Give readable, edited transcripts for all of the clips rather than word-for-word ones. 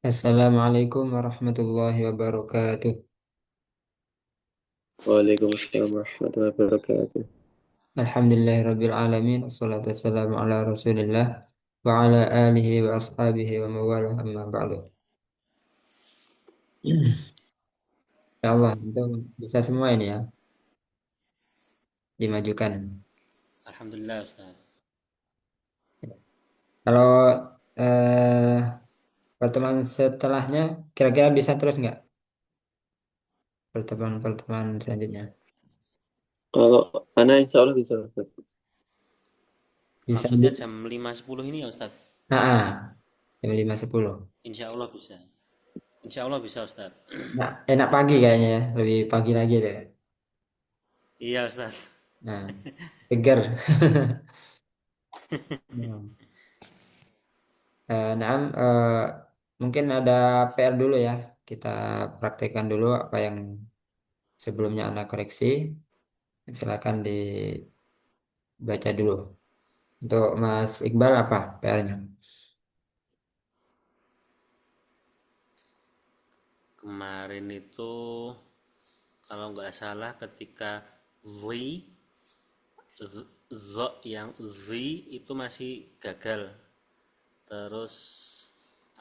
Assalamualaikum warahmatullahi wabarakatuh. Waalaikumsalam warahmatullahi wabarakatuh. Alhamdulillahirabbil alamin. Wassalatu wassalamu ala Rasulillah wa ala alihi wa ashabihi wa mawalah amma ba'du. Ya Allah, itu bisa semua ini ya dimajukan. Alhamdulillah Ustaz. Kalau eh, pertemuan setelahnya kira-kira bisa terus nggak pertemuan-pertemuan selanjutnya? Kalau anak insya Allah bisa Ustaz. Bisa di Maksudnya jam 5.10 ini ya Ustaz? jam 5.10. Insya Allah bisa. Insya Allah bisa Ustaz. Nah, enak pagi kayaknya ya, lebih pagi lagi deh. Iya Ustaz. Nah, seger. Hmm. Mungkin ada PR dulu ya. Kita praktekkan dulu apa yang sebelumnya Anda koreksi. Silakan dibaca dulu. Untuk Mas Iqbal apa PR-nya? Kemarin itu kalau nggak salah ketika zo yang itu masih gagal. Terus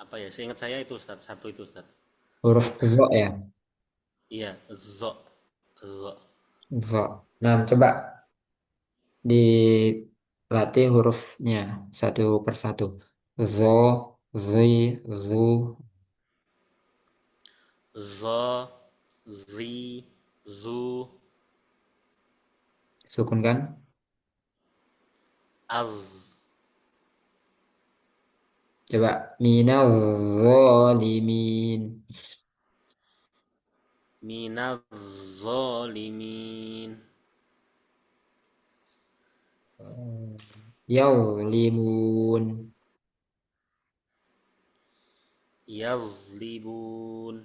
apa ya? Seingat saya itu Ustaz, satu itu Ustaz. Huruf zo ya. Iya, zo. Zo. Nah, coba dilatih hurufnya satu persatu. Zo, zi, zu. Zo, zu, Sukun kan? az, Coba minaz zalimin. minaz zolimin. Yazlimun. Yazlibun.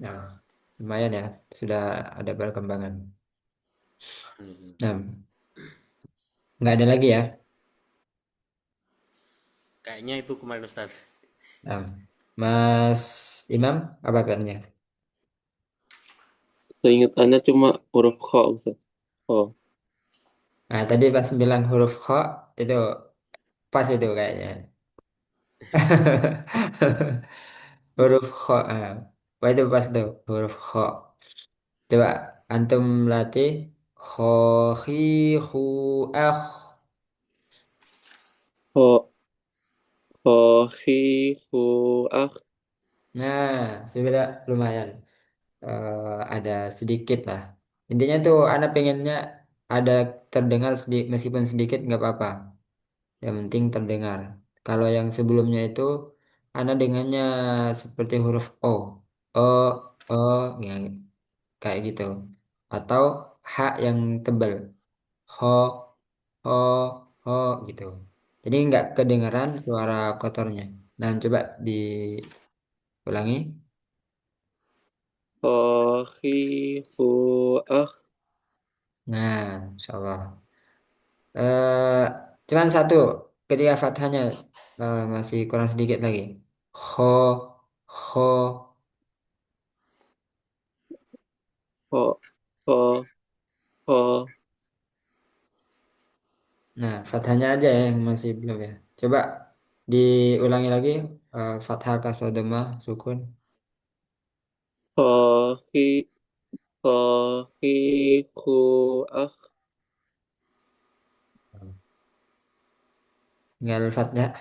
Nah, lumayan ya, sudah ada perkembangan. Nah, nggak ada lagi ya. Kayaknya itu kemarin Ustaz. Nah, Mas Imam, apa kabarnya? Seingat Anda cuma huruf kha Ustaz. Oh, Nah, tadi pas bilang huruf kho, itu pas itu kayaknya. Huruf kho, wah itu pas tuh, huruf kho. Coba, antum latih kho, khi, khu, akh. kha, kha, khi, hu, akh. Nah, sudah lumayan. Ada sedikit lah. Intinya tuh anak pengennya ada terdengar sedikit meskipun sedikit nggak apa-apa. Yang penting terdengar. Kalau yang sebelumnya itu anak dengannya seperti huruf O, O, O, ya, kayak gitu. Atau H yang tebal, Ho, Ho, Ho gitu. Jadi nggak kedengaran suara kotornya. Nah, coba diulangi. Kha, khi, hu, akh. Nah, insya Allah. Cuman satu ketika fathahnya masih kurang sedikit lagi. Ho, ho. Kha, kha, kha. Nah, fathahnya aja yang masih belum ya. Coba diulangi lagi. Fathah kasroh dhammah sukun. Kha, khi, kha, khi, hu, akh. Tinggal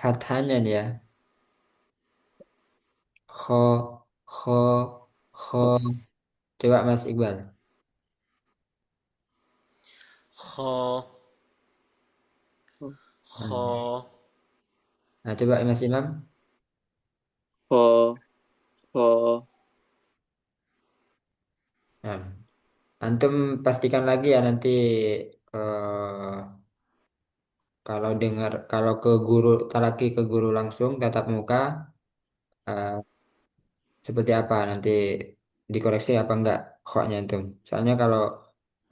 fathahnya nih ya. Kho, kho, Kha, kho. Coba Mas Iqbal. Kho, Hmm. kho, Nah, coba Mas Imam. kha, kha. Nah, antum pastikan lagi ya nanti eh, kalau ke guru talaki ke guru langsung tatap muka eh, seperti apa nanti dikoreksi apa enggak khoknya itu. Soalnya kalau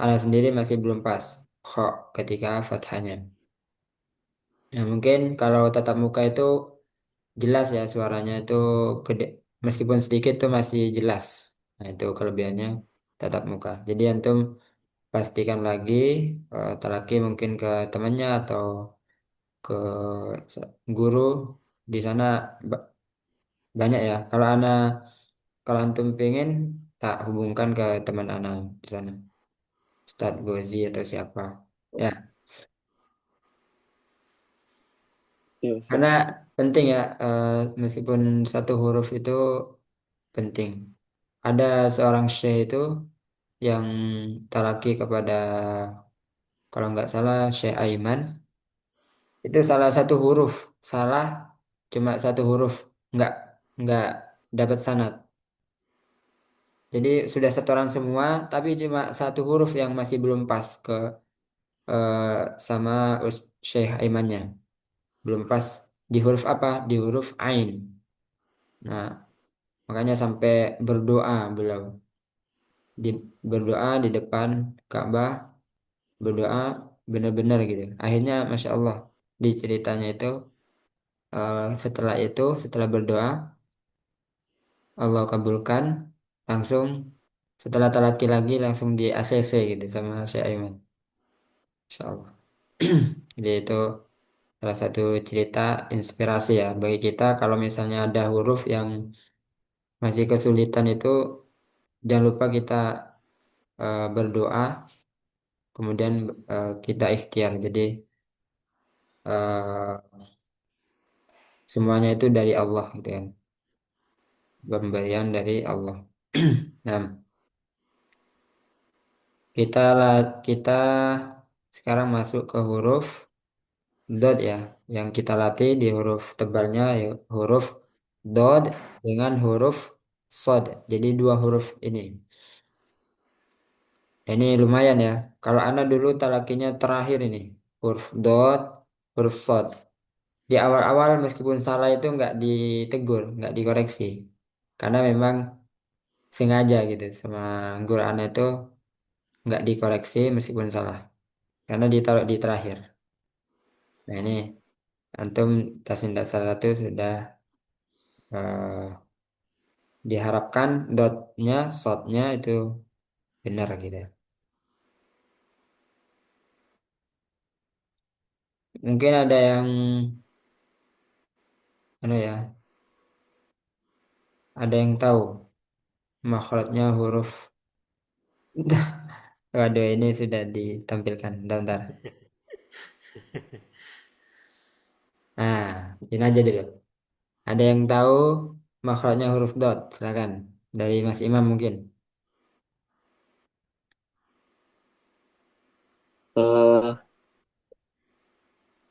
anak sendiri masih belum pas khok ketika fathahnya. Nah, mungkin kalau tatap muka itu jelas ya suaranya itu gede, meskipun sedikit tuh masih jelas. Nah, itu kelebihannya tatap muka. Jadi antum pastikan lagi talaki mungkin ke temannya atau ke guru di sana ba- banyak ya. Kalau antum pengen tak hubungkan ke teman anak di sana, Ustadz Gozi atau siapa. Ya, Ya, Ustaz. karena penting ya meskipun satu huruf itu penting. Ada seorang syekh itu yang talaki kepada kalau nggak salah Syekh Aiman itu salah satu huruf salah cuma satu huruf nggak nggak dapat sanad. Jadi sudah setoran semua tapi cuma satu huruf yang masih belum pas ke eh, sama Syekh Aimannya belum pas di huruf apa di huruf Ain. Nah makanya sampai berdoa beliau di berdoa di depan Ka'bah berdoa benar-benar gitu. Akhirnya Masya Allah di ceritanya itu setelah itu setelah berdoa Allah kabulkan langsung setelah talaki lagi langsung di ACC gitu sama Syekh Aiman. Masya Allah. Jadi itu salah satu cerita inspirasi ya bagi kita kalau misalnya ada huruf yang masih kesulitan itu jangan lupa kita berdoa kemudian kita ikhtiar. Jadi eh, semuanya itu dari Allah gitu kan. Pemberian dari Allah. Nah, kita sekarang masuk ke huruf dot ya. Yang kita latih di huruf tebalnya ya, huruf dot dengan huruf sod. Jadi dua huruf ini. Ini lumayan ya. Kalau Anda dulu talakinya terakhir ini huruf dot, huruf sod. Di awal-awal meskipun salah itu nggak ditegur, nggak dikoreksi. Karena memang sengaja gitu sama guru Anda itu nggak dikoreksi meskipun salah karena ditaruh di terakhir. Nah ini antum tasin dasar satu sudah diharapkan dotnya, shotnya itu benar gitu. Mungkin ada yang ya, ada yang tahu makhrajnya huruf. Waduh ini sudah ditampilkan. Bentar. Nah, ini aja dulu. Ada yang tahu makhrajnya huruf dot? Silakan. Dari Mas Imam mungkin.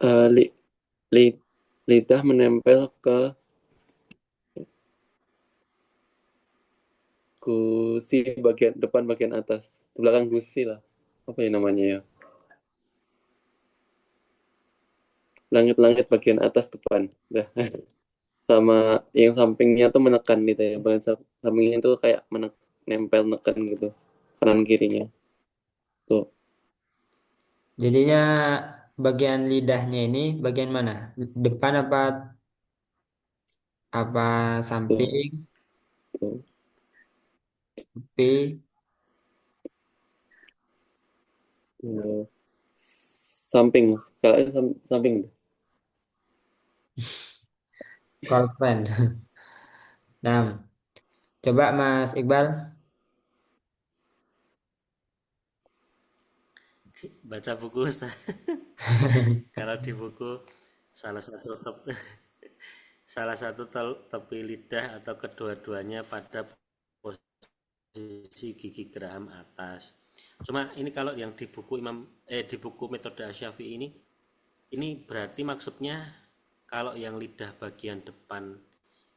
Eh, li, li- lidah menempel ke gusi bagian depan bagian atas. Di belakang gusi lah. Apa ya namanya ya? Langit-langit bagian atas depan. Dah. Sama yang sampingnya tuh menekan gitu ya. Bagian sampingnya tuh kayak nempel neken gitu. Kanan kirinya. Tuh. Jadinya bagian lidahnya ini bagian mana? Depan apa Tuh. samping, Tuh. tepi, Eh, samping. Kayaknya samping. kolpen. Nah, coba Mas Iqbal. Baca buku Ustaz. Kalau di buku salah satu salah satu tepi lidah atau kedua-duanya pada posisi gigi geraham atas. Cuma ini kalau yang di buku di buku metode Asyafi ini berarti maksudnya kalau yang lidah bagian depan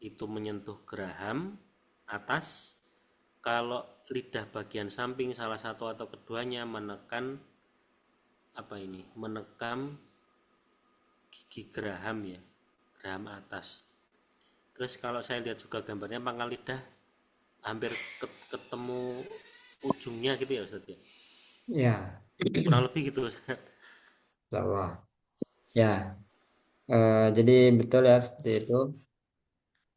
itu menyentuh geraham atas, kalau lidah bagian samping salah satu atau keduanya menekan apa ini? Menekan gigi geraham ya, geraham atas. Terus kalau saya lihat juga gambarnya pangkal lidah hampir ketemu ujungnya gitu ya Ustaz ya. Ya, Kurang lebih gitu Ustaz. Allah. Ya, jadi betul ya seperti itu.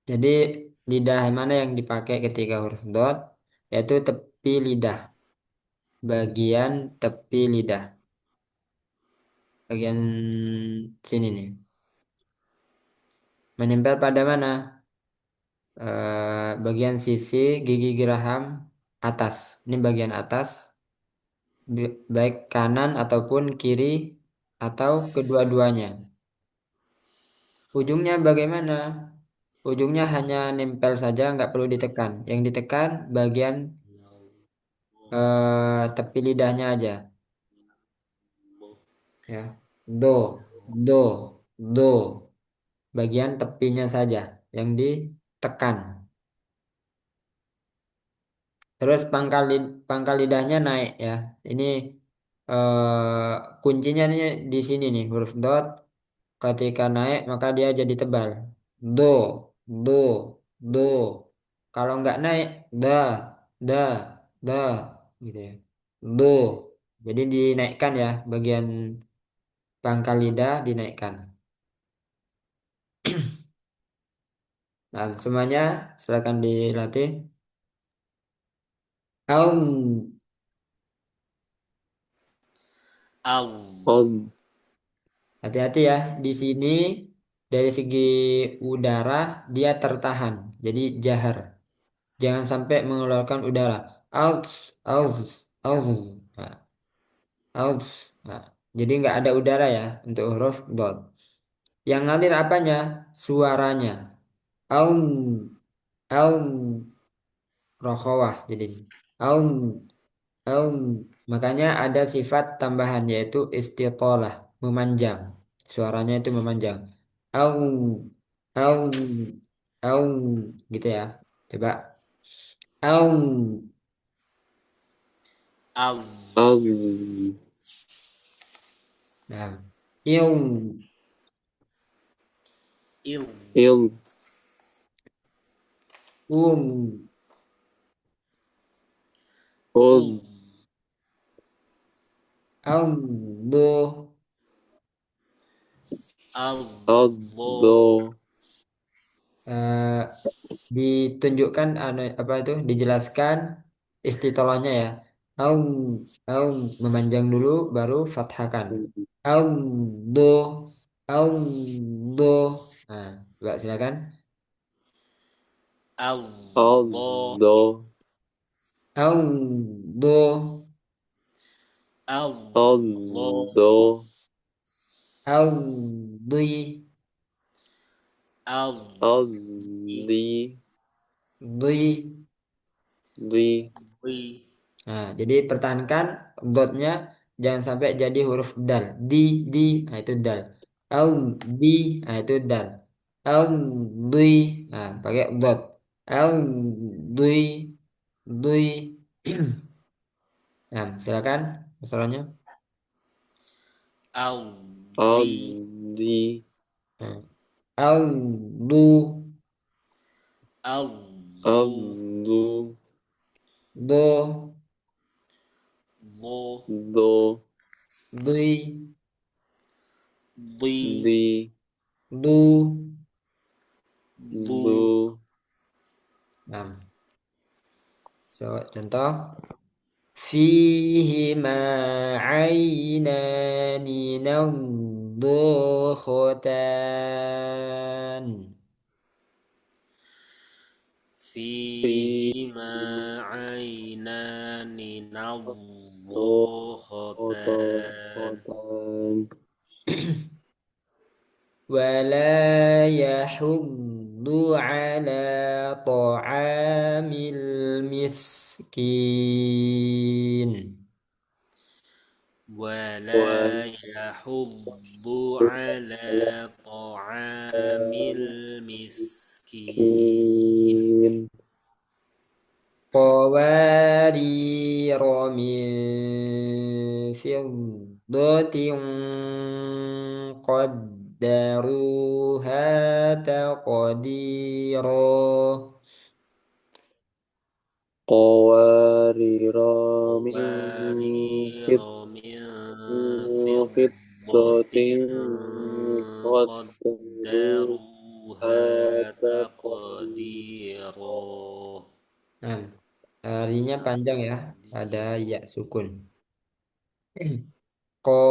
Jadi lidah mana yang dipakai ketika huruf dot? Yaitu tepi lidah, bagian tepi lidah, bagian sini nih. Menempel pada mana? Bagian sisi gigi geraham atas. Ini bagian atas, baik kanan ataupun kiri atau kedua-duanya. Ujungnya bagaimana? Ujungnya hanya nempel saja, nggak perlu ditekan. Yang ditekan bagian tepi lidahnya aja, ya. Do, do, do. Bagian tepinya saja yang ditekan. Terus pangkal lidahnya naik ya. Ini kuncinya nih di sini nih huruf dot. Ketika naik maka dia jadi tebal. Do, do, do. Kalau nggak naik, da, da, da, gitu ya. Do. Jadi dinaikkan ya, bagian pangkal lidah dinaikkan. Nah, semuanya silakan dilatih. Aum, Au. Om. hati-hati ya. Di sini dari segi udara dia tertahan. Jadi jahar. Jangan sampai mengeluarkan udara. Out, out, out. Nah, out. Nah, jadi nggak ada udara ya untuk huruf dot. Yang ngalir apanya? Suaranya. Aum, aum, rokhawah. Jadi aum, aum. Makanya ada sifat tambahan yaitu istitolah, memanjang. Suaranya itu memanjang. Aum, aum, aum, gitu ya. Coba. Aum. Au. Om. Nah, ilm, Il. Il. um, Um. Om. amdo, Allah. Aldo. eh, ditunjukkan apa itu dijelaskan istitolahnya ya. Aum, aum memanjang dulu baru fathahkan. Amdo, amdo. Nah, coba silakan. Allah. Aldo. Amdo, Allah. Aldo. amdi, Aldi. Aldi. di. Di. Nah, jadi pertahankan dotnya jangan sampai jadi huruf dal. Di, nah itu dal. Aum, di, nah itu dal. Aum, dui, nah pakai dot. Aum, dui, dui. Nah, silakan masalahnya. Audi. Aldi. Nah, aum, du, Aldu. Aldu. do, Lo. Do. dui, Di. Di. du. Du. Du. Nah, contoh. فيهما عينان نضاختان Fihima ainani Do. nadhakhatan. Kotan. ولا يحض على طعام المسكين Wala Wal. yahuddu ala ta'amil miskin. Miskin. قوارير من فضة قدروها تقديرا Qawarira min Qawarir fit min fiddatin fiddatin qaddaruha qaddaruha taqdira panjang ya. Ada ya Qadiro. sukun. Ko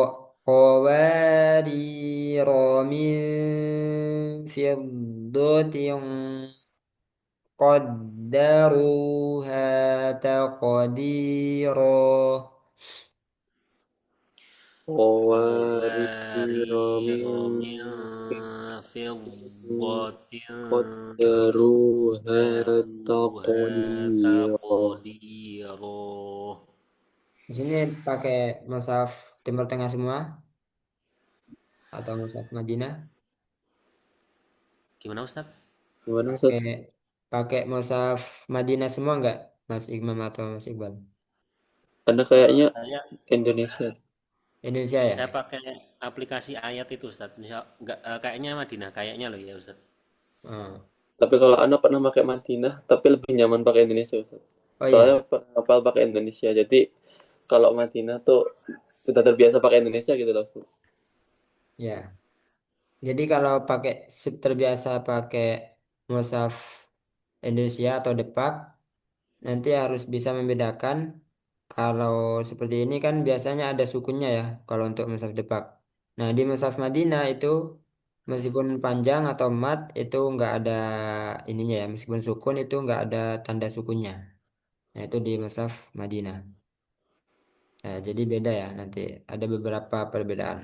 qawadiro min fiddatin qaddaruha taqdiro. qawariro Qawariro min min fiddatin qaddaruha qaddaruha taqdira. taqdiro. Di sini pakai mushaf Timur Tengah semua atau mushaf Madinah? Gimana Ustaz? Gimana Ustaz? Pakai pakai mushaf Madinah semua nggak, Mas Imam atau Mas Iqbal? Ada Kalau kayaknya saya Indonesia. Indonesia saya ya? pakai aplikasi ayat itu Ustaz. Enggak, kayaknya Madinah kayaknya loh ya Ustaz. Oh, Tapi kalau anak pernah pakai Madinah, tapi lebih nyaman pakai Indonesia Ustaz. oh Soalnya iya, pernah hafal pakai Indonesia. Jadi kalau Madinah tuh sudah terbiasa pakai Indonesia gitu loh Ustaz. ya. Jadi kalau terbiasa pakai mushaf Indonesia atau Depak, nanti harus bisa membedakan kalau seperti ini kan biasanya ada sukunnya ya kalau untuk mushaf Depak. Nah di mushaf Madinah itu meskipun panjang atau mat itu nggak ada ininya ya, meskipun sukun itu nggak ada tanda sukunnya. Nah itu di mushaf Madinah. Nah, jadi beda ya nanti ada beberapa perbedaan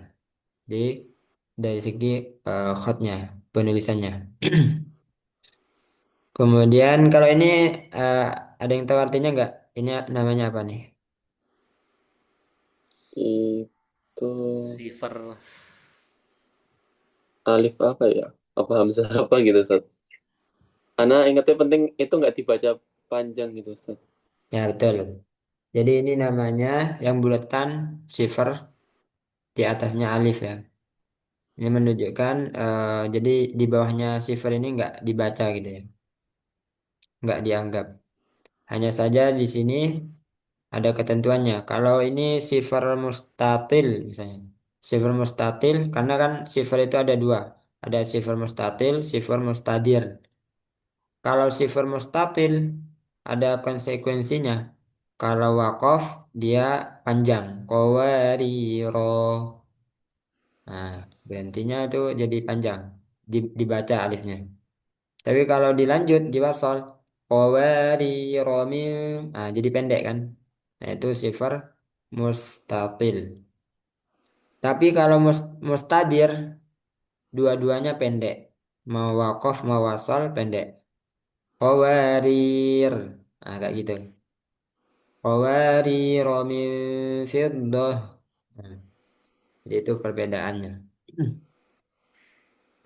di dari segi khotnya, penulisannya. Kemudian kalau ini eh, ada yang tahu artinya nggak? Ini namanya apa nih? Itu Sifar. alif apa ya? Apa hamzah apa gitu Ustaz. Karena ingatnya penting itu nggak dibaca panjang gitu Ustaz. Ya betul. Jadi ini namanya yang buletan shifr di atasnya alif ya. Ini menunjukkan jadi di bawahnya shifr ini nggak dibaca gitu ya, nggak dianggap. Hanya saja di sini ada ketentuannya. Kalau ini shifr mustatil misalnya, shifr mustatil karena kan shifr itu ada dua, ada shifr mustatil, shifr mustadir. Kalau sifar mustatil ada konsekuensinya. Kalau wakof dia panjang. Qawariro. Nah, berhentinya itu jadi panjang. Dibaca alifnya. Tapi kalau dilanjut di wasol. Qawariro min. Nah, jadi pendek kan. Nah, itu sifar mustatil. Tapi kalau mustadir dua-duanya pendek. Mau wakof mau wasol pendek. Qawarir. Nah, kayak gitu. Qawarir min fiddah. Nah, jadi itu perbedaannya.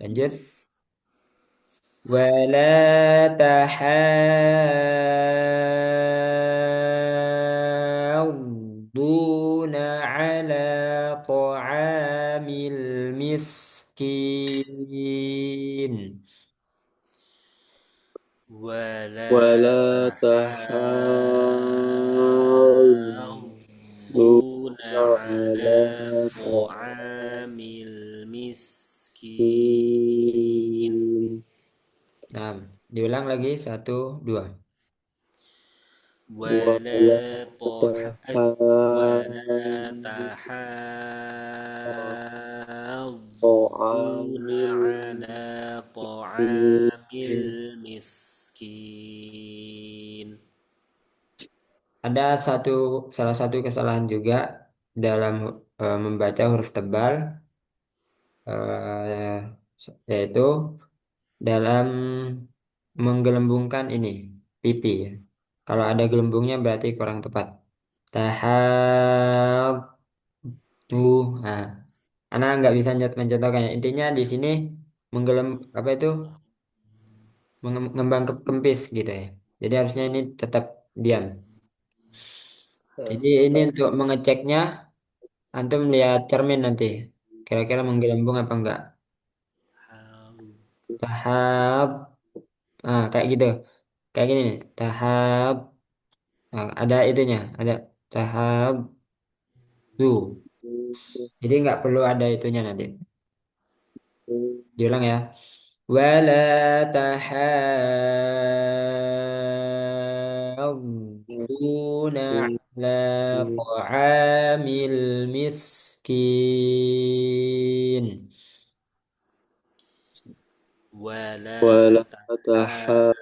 Lanjut. Wala tahadduna ala ta'amil miskin. Wala Wala tahadduna tahadduna ala ala ta'amil miskin. ta'in. Nah, diulang lagi satu dua. Wala Wala toh eh wala tahadduna tahadduna ta'amil ala miskin. ta'amil miskin. Ada salah satu kesalahan juga dalam membaca huruf tebal, eh, yaitu dalam menggelembungkan ini pipi ya. Kalau ada gelembungnya berarti kurang tepat. Tahab nah, anak nggak bisa mencontohkannya. Intinya di sini menggelem apa itu mengembang kempis gitu ya. Jadi harusnya ini tetap diam. Jadi ini untuk mengeceknya, antum lihat cermin nanti. Kira-kira menggelembung apa enggak? Tahap, kayak gitu. Kayak gini nih. Tahap, ada itunya. Ada tahap tuh. Jadi nggak perlu ada itunya nanti. Diulang ya. Wala يحاضون على طعام المسكين ولا ولا تحاضون تحاضون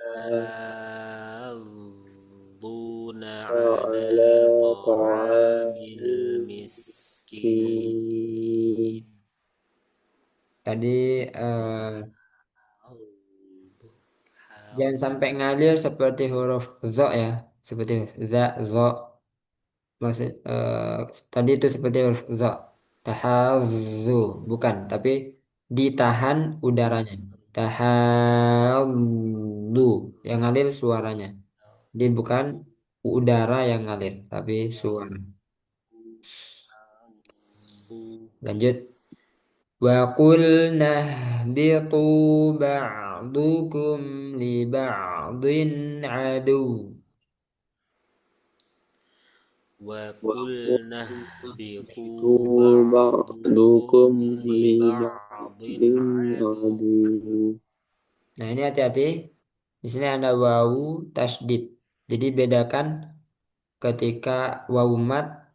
على على طعام طعام المسكين. المسكين. tadi jangan sampai ngalir seperti huruf zo ya, seperti za, zo. Maksud tadi itu seperti huruf za. Tahazu bukan, tapi ditahan udaranya. Tahazu yang ngalir suaranya. Dia bukan udara yang ngalir, tapi suara. Lanjut. Wa qulna ihbitu ba'dukum li ba'din adu. وقلنا اهبطوا وَقُلْتُ بعضكم بَعْضُكم لبعض لِبَعْضٍ عدو. عَدُوٌّ. Nah, ini hati-hati. Di sini ada wawu tasdid. Jadi bedakan ketika wawu mat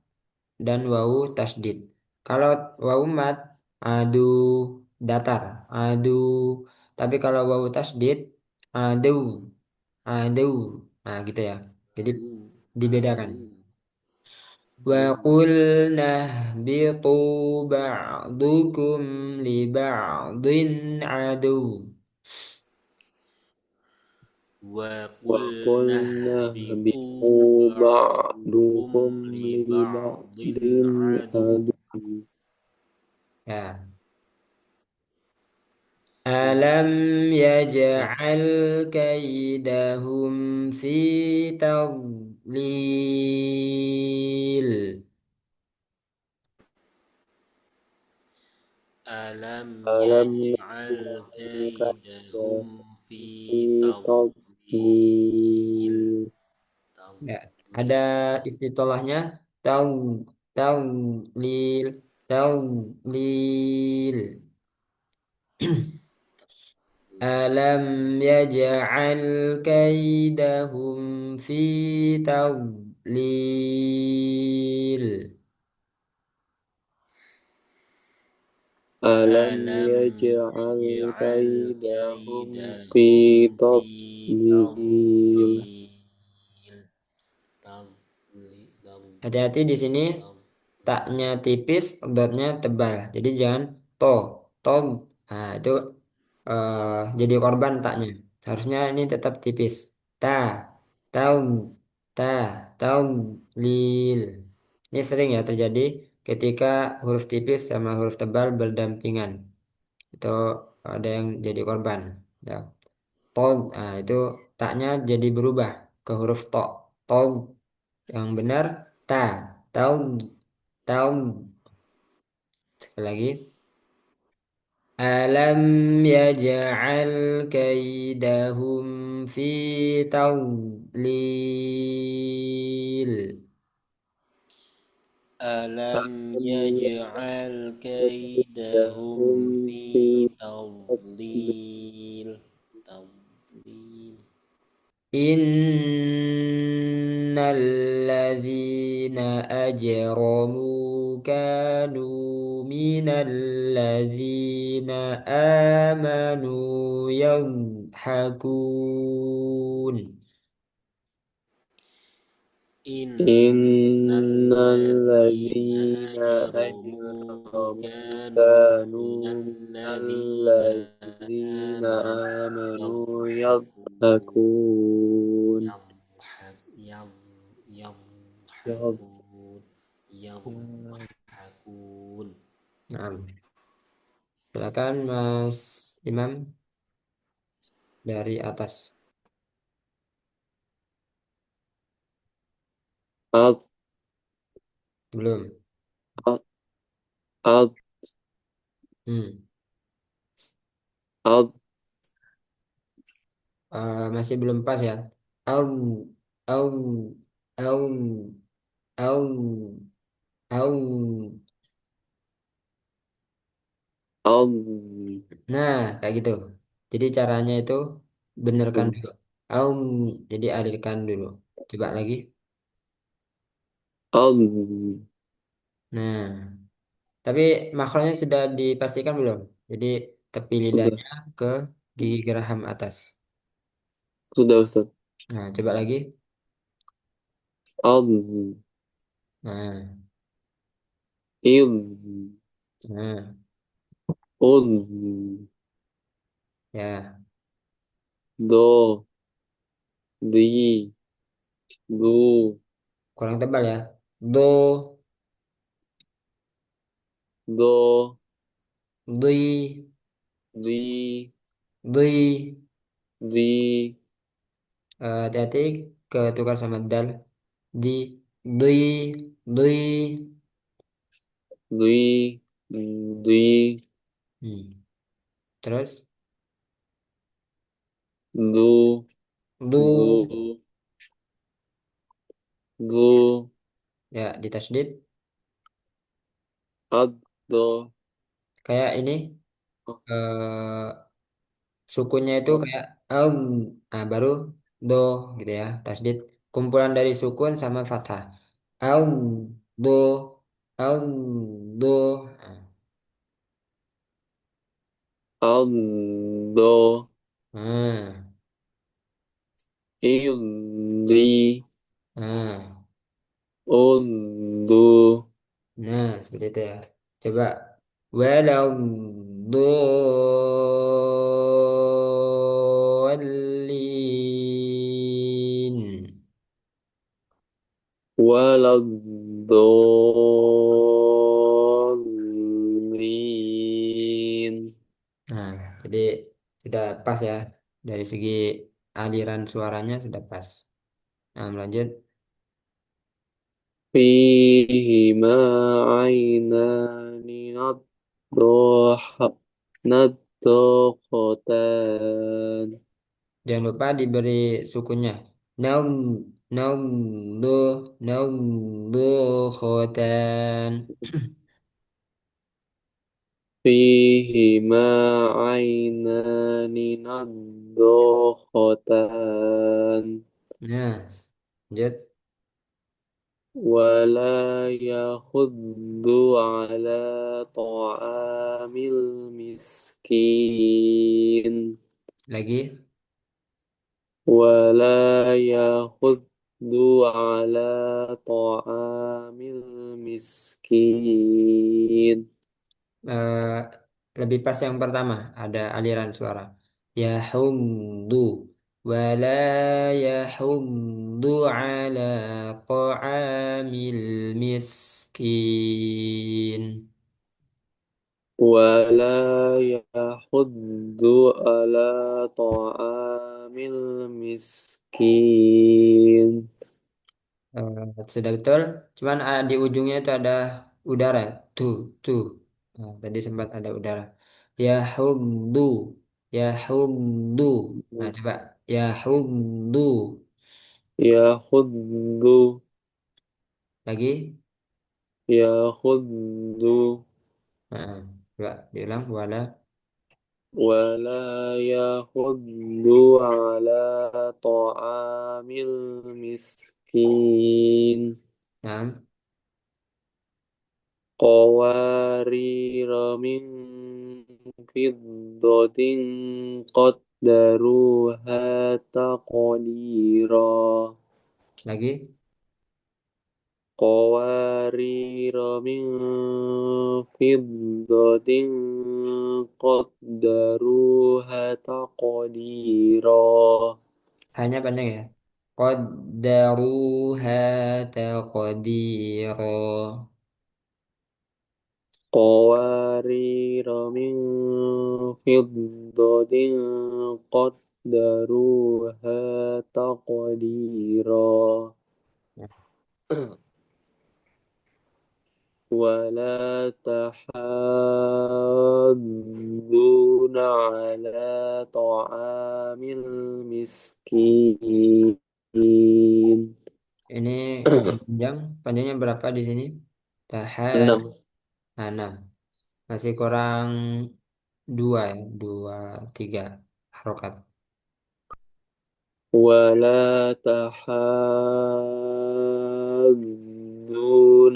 dan wawu tasdid. Kalau wawu mat, adu datar, adu. Tapi kalau wawu tasdid, adu, adu. Nah, gitu ya. Jadi dibedakan. Wa qulna ihbitu ba'dukum li ba'din adu. وقلنا وَقُلْنَا اهبطوا اهْبِطُوا بعضكم بَعْضُكم لبعض لِبَعْضٍ عدو. عَدُوٌّ. Ya. Alam yaj'al kaidahum fi tadlil. ألم أَلَمْ يجعل يَجْعَلْ كَيْدَهُمْ كيدهم في فِي تضليل. تَضْلِيلٍ. Ya. Ada istitolahnya taw tawlil tawlil. Alam yaj'al kaidahum fi tadlil. أَلَمْ ألم يَجْعَلْ يجعل كَيْدَهُمْ فِي كيدهم في تَضْلِيلٍ. تضليل. Hati-hati di sini taknya tipis, dotnya tebal. Jadi jangan to, to. Nah, itu jadi korban taknya. Harusnya ini tetap tipis. Ta, taum, ta, taum, lil. Ini sering ya terjadi ketika huruf tipis sama huruf tebal berdampingan. Itu ada yang jadi korban. Ya. To, nah, itu taknya jadi berubah ke huruf to. To yang benar ta, taum, taum. Sekali lagi. Alam yaj'al kaidahum fi tadlil. ألم أَلَمْ يجعل يَجْعَلْ كيدهم كَيْدَهُمْ في فِي تَضْلِيلٍ. تضليل. تضليل. Innal ladzina ajramu kanu minal ladzina amanu yadhakun. إن إِنَّ الذين الَّذِينَ أجرموا أَجْرَمُوا كانوا من كَانُوا مِنَ الذين الَّذِينَ آمنوا آمَنُوا يضحكون. يضحكون. يضحك يض- يضحكون يضحكون. Nah, silakan Mas Imam dari atas. أض- Belum. أض- أض- Hmm. أض- Masih belum pas ya. Au, au, au, au, au. أض- Nah, kayak gitu. Jadi caranya itu benerkan dulu. Au, jadi alirkan dulu. Coba lagi. Al. Nah, tapi makronya sudah dipastikan belum? Jadi tepi Sudah. lidahnya ke gigi geraham atas. Sudah, Ustaz. Nah, coba lagi. Al. Nah, Il. nah, Un. ya, Do. Di. Du. kurang tebal ya. Do, Do. dui, Di. dui. Di. Hati-hati ketukar sama dal. Di, dui, dui. Dui. Di. Hmm. Terus, Du. du, Du. Du. ya di tasdid. Ad. Do. Kayak ini. eh Sukunnya itu kayak nah baru do gitu ya tasdid kumpulan dari sukun sama fathah aum do aum do nah, Al. Do. nah, Il. Di. nah, Undu. nah, seperti itu ya coba walau dolin Waladhdallin. nah jadi sudah pas ya dari segi aliran suaranya sudah pas. Nah, lanjut. Fihima ainani naddokhatan. Jangan lupa diberi sukunya. Naum, naum, do, naum, do, khotan. Fihima ainani naddokhatan. Nah, lanjut. ولا يحض على طعام المسكين Lagi. ولا يحض على طعام المسكين eh, Lebih pas yang pertama. Ada aliran suara. Yahumdu. Wala yahumdu ala ta'amil miskin. ولا يحض على طعام المسكين Sudah betul. Cuman di ujungnya itu ada udara. Tuh, tuh. Nah, tadi sempat ada udara. Ya humdu. Ya humdu. Nah, coba. Ya humdu. يحض Lagi. يحض Nah, coba diulang. Wala. ولا يحض على طعام المسكين Nah, قوارير من فضة قدروها تقديرا lagi. قوارير من فضة قدروها تقديرا Hanya panjang ya. Qaddaruha taqdira. قوارير من فضة قدروها تقديرا ولا تحاضون على طعام المسكين Ini panjang. Panjangnya berapa di sini? Tahan. 6. 6. Masih kurang dua ya. Dua, tiga harokat. ولا تحاضون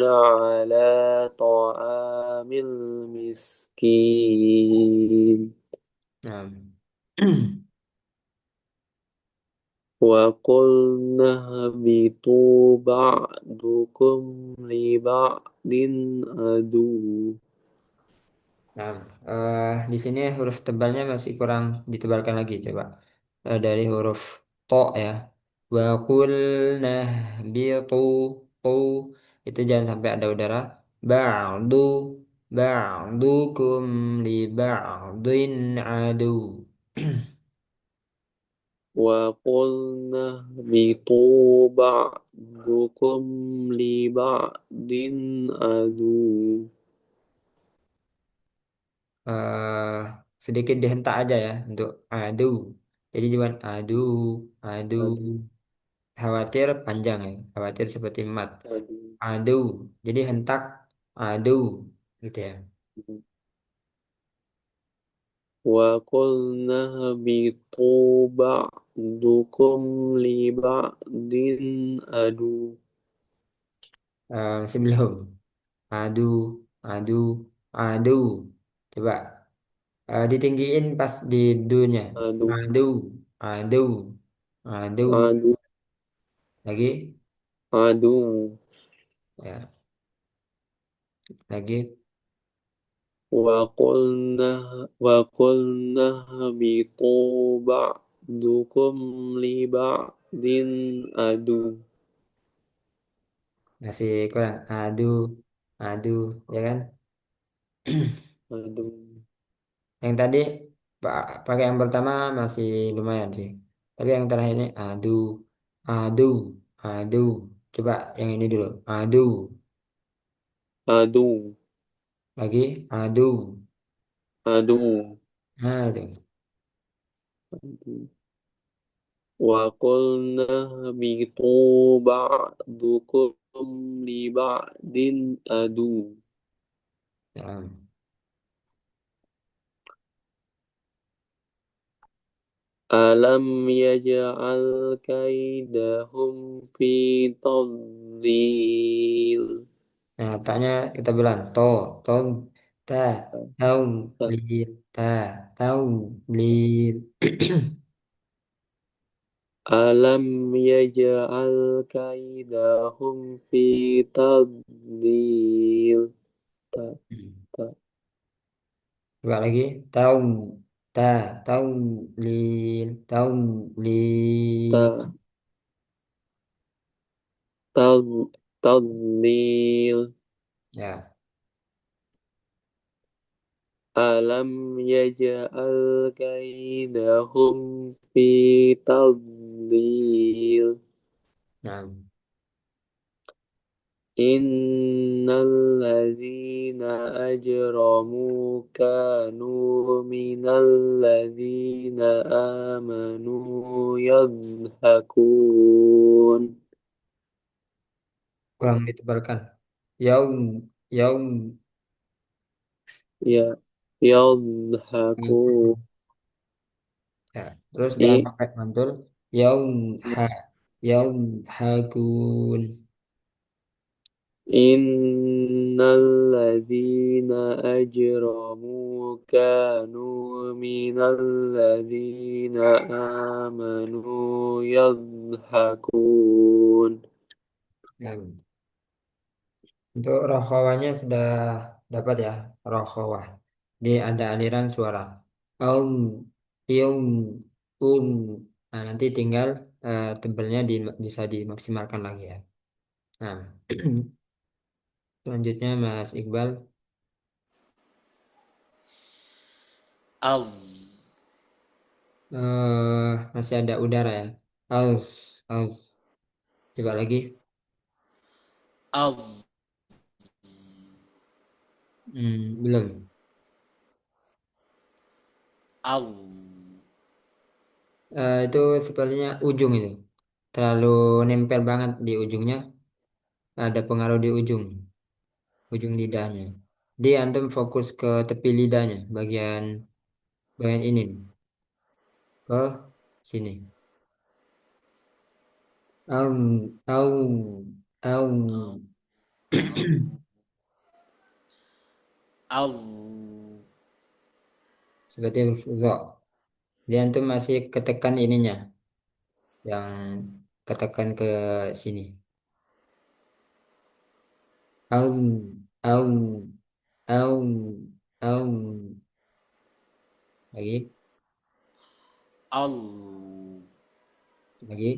على طعام المسكين Nah. وقلنا اهبطوا بعضكم لبعض عدو. Nah, di sini huruf tebalnya masih kurang ditebalkan lagi, coba. Dari huruf to ya. Wa qulna bitu tu itu jangan sampai ada udara. Ba'du ba'dukum li ba'din adu. وقلنا اهبطوا بعضكم لبعض عدو. eh Sedikit dihentak aja ya untuk adu. Jadi cuma adu, adu. Adu, Khawatir panjang ya, khawatir seperti mat. adu. Adu, jadi hentak adu gitu ya. وقلنا اهبطوا بعضكم لبعض عدو. Masih belum. Adu, adu, adu. Coba ditinggiin pas di dunya. Adu, Adu, adu, adu. adu, Lagi, adu. ya, lagi. وقلنا اهبطوا بعضكم لبعض عدو. Masih kurang. Adu, adu, ya kan? Adu, Yang tadi pakai yang pertama masih lumayan sih. Tapi yang terakhir ini adu, adu, adu. Coba yang ini dulu. Adu, adu, lagi adu. adu. Nah, itu. وقلنا اهبطوا بعضكم لبعض عدو. Nah, ألم يجعل كيدهم في تضليل. nah, taknya kita bilang to, tong, ta, taung, lil, ta, taung, lil. ألم يجعل كيدهم في تضليل. تا تا Coba lagi taung, ta, taung, lil, taung, lil. تا تضليل. Ya, ألم يجعل كيدهم في تضليل. nah. إن الذين أجرموا كانوا من الذين آمنوا يضحكون. Kurang ditebalkan. Yaum, yaum. يا يضحكون. Ya, terus jangan إ- pakai mantul. Yaum ha, yaum hakun. إن الذين أجرموا كانوا من الذين آمنوا يضحكون. Ya. Untuk rokhawanya sudah dapat ya, rokhawah. Dia ada aliran suara. Aum, ium, um. Nah, nanti tinggal tebelnya bisa dimaksimalkan lagi ya. Nah, selanjutnya Mas Iqbal, Al, masih ada udara ya. Aus, aus. Coba lagi. al, Belum. al, Itu sepertinya ujung itu. Terlalu nempel banget di ujungnya. Ada pengaruh di ujung, ujung lidahnya. Jadi antum fokus ke tepi lidahnya, bagian bagian ini nih, ke sini. Au, au. Au, au, Seperti huruf zo. Dia tuh masih ketekan ininya, yang ketekan ke sini. Au, au, au, au. Lagi, au, lagi.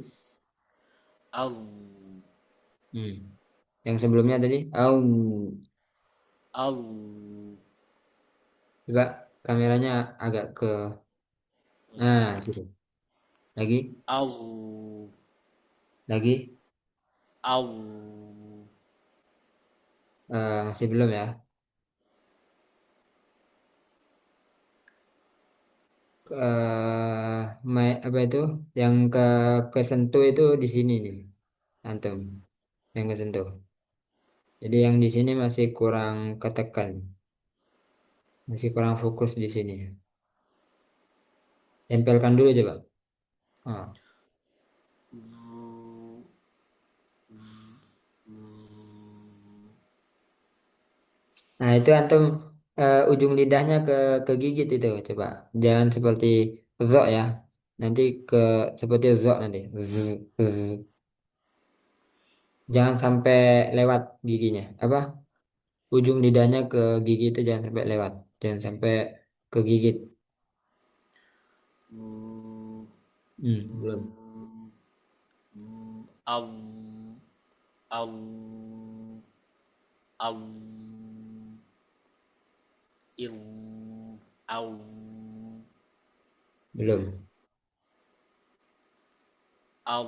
au, Hmm. Yang sebelumnya tadi, au. au. Coba kameranya agak ke, Oh, nah, sebentar. situ. Lagi, Au, lagi. au, Masih belum ya. Apa itu? Yang kesentuh itu di sini nih, antum. Yang kesentuh. Jadi yang di sini masih kurang ketekan, masih kurang fokus di sini. Tempelkan dulu coba. Ah. Nah itu antum ujung lidahnya kegigit itu coba. Jangan seperti zo ya. Nanti ke seperti zo nanti. Z, z. Jangan sampai lewat giginya. Apa? Ujung lidahnya ke gigi itu jangan sampai lewat. Jangan sampai kegigit. Belum. au, au, au, il, au, Belum. au,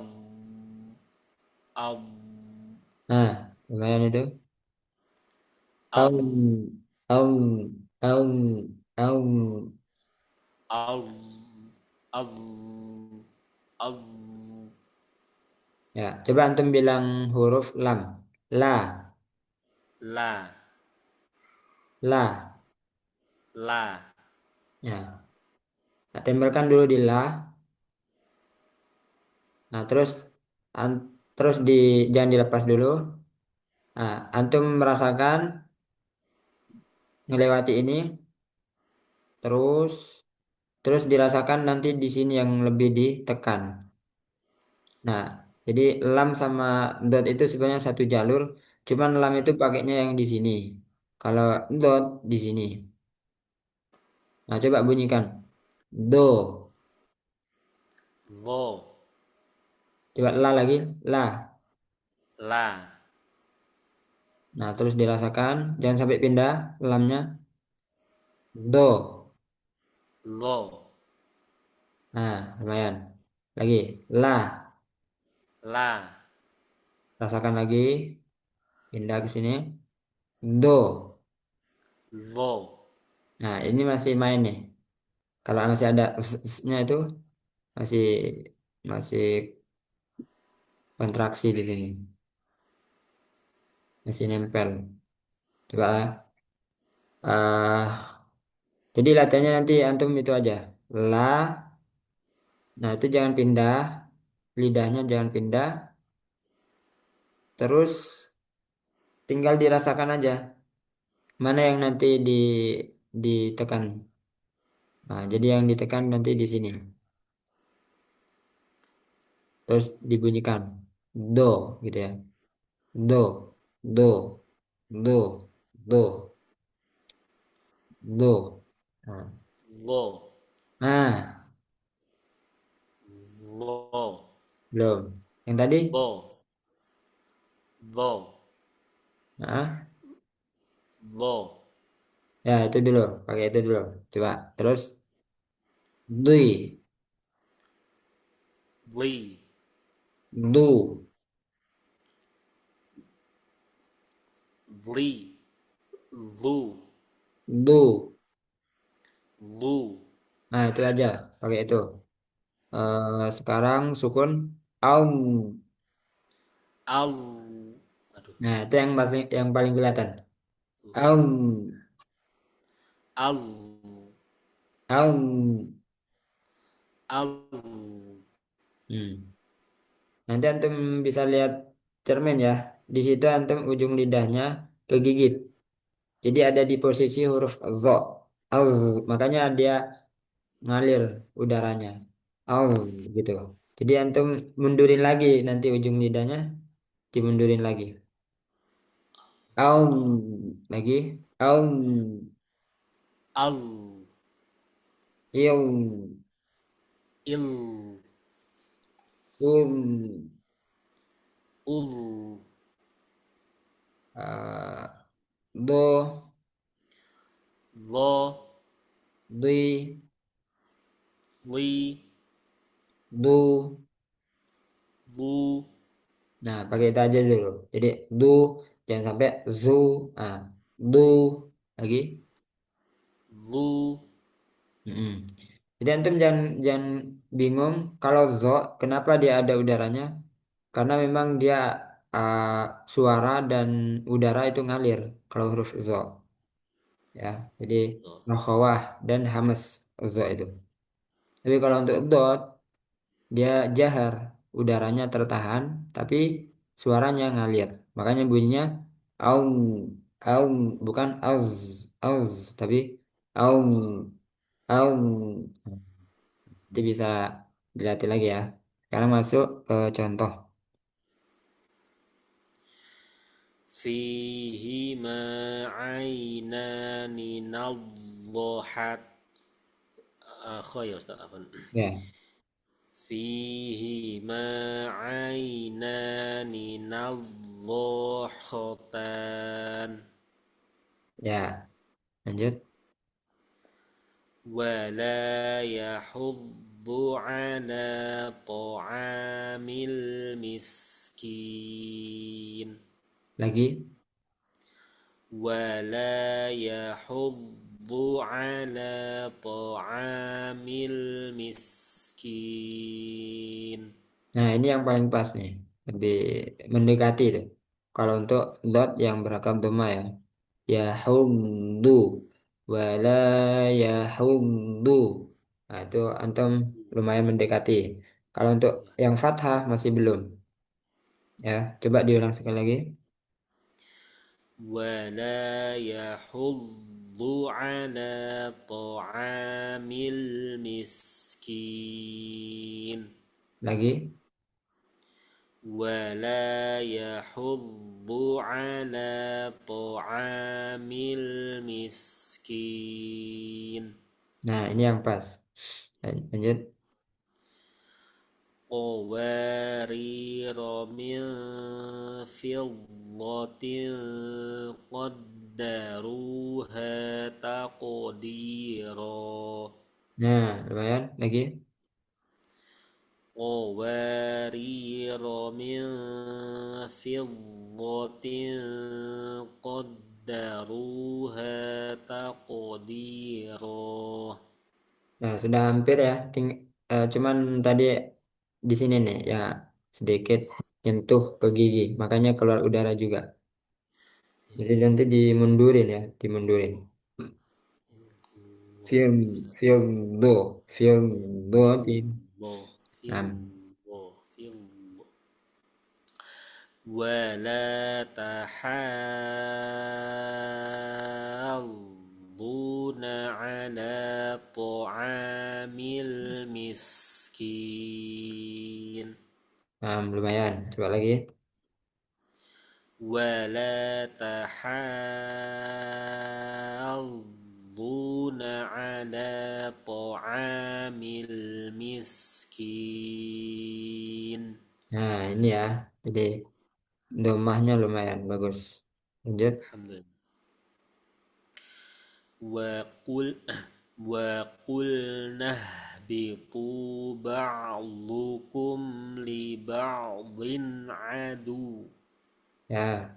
au, Nah, lumayan itu. au, Aum, aum, aum, aum. au, au, au, Ya, coba antum bilang huruf lam. La, la, la. la, Ya, nah, tempelkan dulu di la. Nah, terus terus jangan dilepas dulu. Nah, antum merasakan ngelewati ini, terus terus dirasakan nanti di sini yang lebih ditekan. Nah, jadi lam sama dot itu sebenarnya satu jalur, cuman lam itu pakainya yang di sini. Kalau dot di sini. Nah, coba bunyikan. Do. vo, Coba la lagi. La. la, Nah, terus dirasakan. Jangan sampai pindah lamnya. Do. lo, Nah, lumayan. Lagi. La. la, Rasakan lagi. Pindah ke sini. Do. vo, Nah, ini masih main nih. Kalau masih ada nya itu masih masih kontraksi di sini. Masih nempel. Coba. Jadi latihannya nanti antum itu aja. La. Nah, itu jangan pindah. Lidahnya jangan pindah. Terus tinggal dirasakan aja. Mana yang nanti ditekan. Nah, jadi yang ditekan nanti di sini. Terus dibunyikan. Do gitu ya. Do. Do. Do. Do. Do. Nah. vo, Nah, vo, belum. Yang tadi? vo, vo, Nah, vo, ya itu dulu. Pakai itu dulu. Coba. Terus dui. vi, Du. vli, lu, Du. lu, Nah, itu aja. Pakai itu. Sekarang sukun. Aum. au, aduh, Nah, itu yang paling kelihatan. Aum. au, Aum. au, Hmm. Nanti antum bisa lihat cermin ya. Di situ antum ujung lidahnya kegigit. Jadi ada di posisi huruf zo. Az, makanya dia ngalir udaranya. Az gitu. Jadi antum mundurin lagi nanti ujung lidahnya dimundurin lagi. Aum lagi. Aum Al, il il, um ul, do lo, di li, du. lu, Nah, pakai itu aja dulu. Jadi du jangan sampai zu. Ah, du lagi. lu, Mm-mm. Jadi antum jangan jangan bingung kalau zo kenapa dia ada udaranya? Karena memang dia ah, suara dan udara itu ngalir kalau huruf zo ya. Jadi lo. rokhawah dan hamas zo itu. Tapi kalau untuk dot dia jahar, udaranya tertahan tapi suaranya ngalir. Makanya bunyinya aum aum bukan auz tapi aum aum. Nanti bisa dilatih lagi ya. Sekarang masuk ke contoh. فيهما عينان نضحت يا أستاذ عفوا Ya, فيهما عينان نضاختان ya, lanjut. ولا يحض على طعام المسكين Lagi. ولا يحض على طعام المسكين. Nah, ini yang paling pas nih. Lebih mendekati itu. Kalau untuk dot yang berakam doma ya. Ya humdu. Wala ya humdu. Nah, itu antum lumayan mendekati. Kalau untuk yang fathah masih belum. Ya, coba diulang sekali lagi. ولا يحض على طعام المسكين. Lagi. ولا يحض على طعام المسكين. Nah, ini yang pas. Lanjut. قوارير من فضة قدروها تقديرا. Nah, lumayan. Lagi. قوارير من فضة قدروها تقديرا. Nah, sudah hampir ya. Cuman tadi di sini nih ya sedikit nyentuh ke gigi, makanya keluar udara juga. Jadi nanti dimundurin ya, dimundurin. Film do, film do في di. الله في Nah, الله في الله. ولا تحاضون على طعام المسكين. lumayan. Coba lagi. ولا تحاضون على طعام المسكين. Nah, ini ya. Jadi domahnya lumayan bagus. Lanjut. الحمد لله. وقل وقلنا اهبطوا بعضكم لبعض عدو. Ya,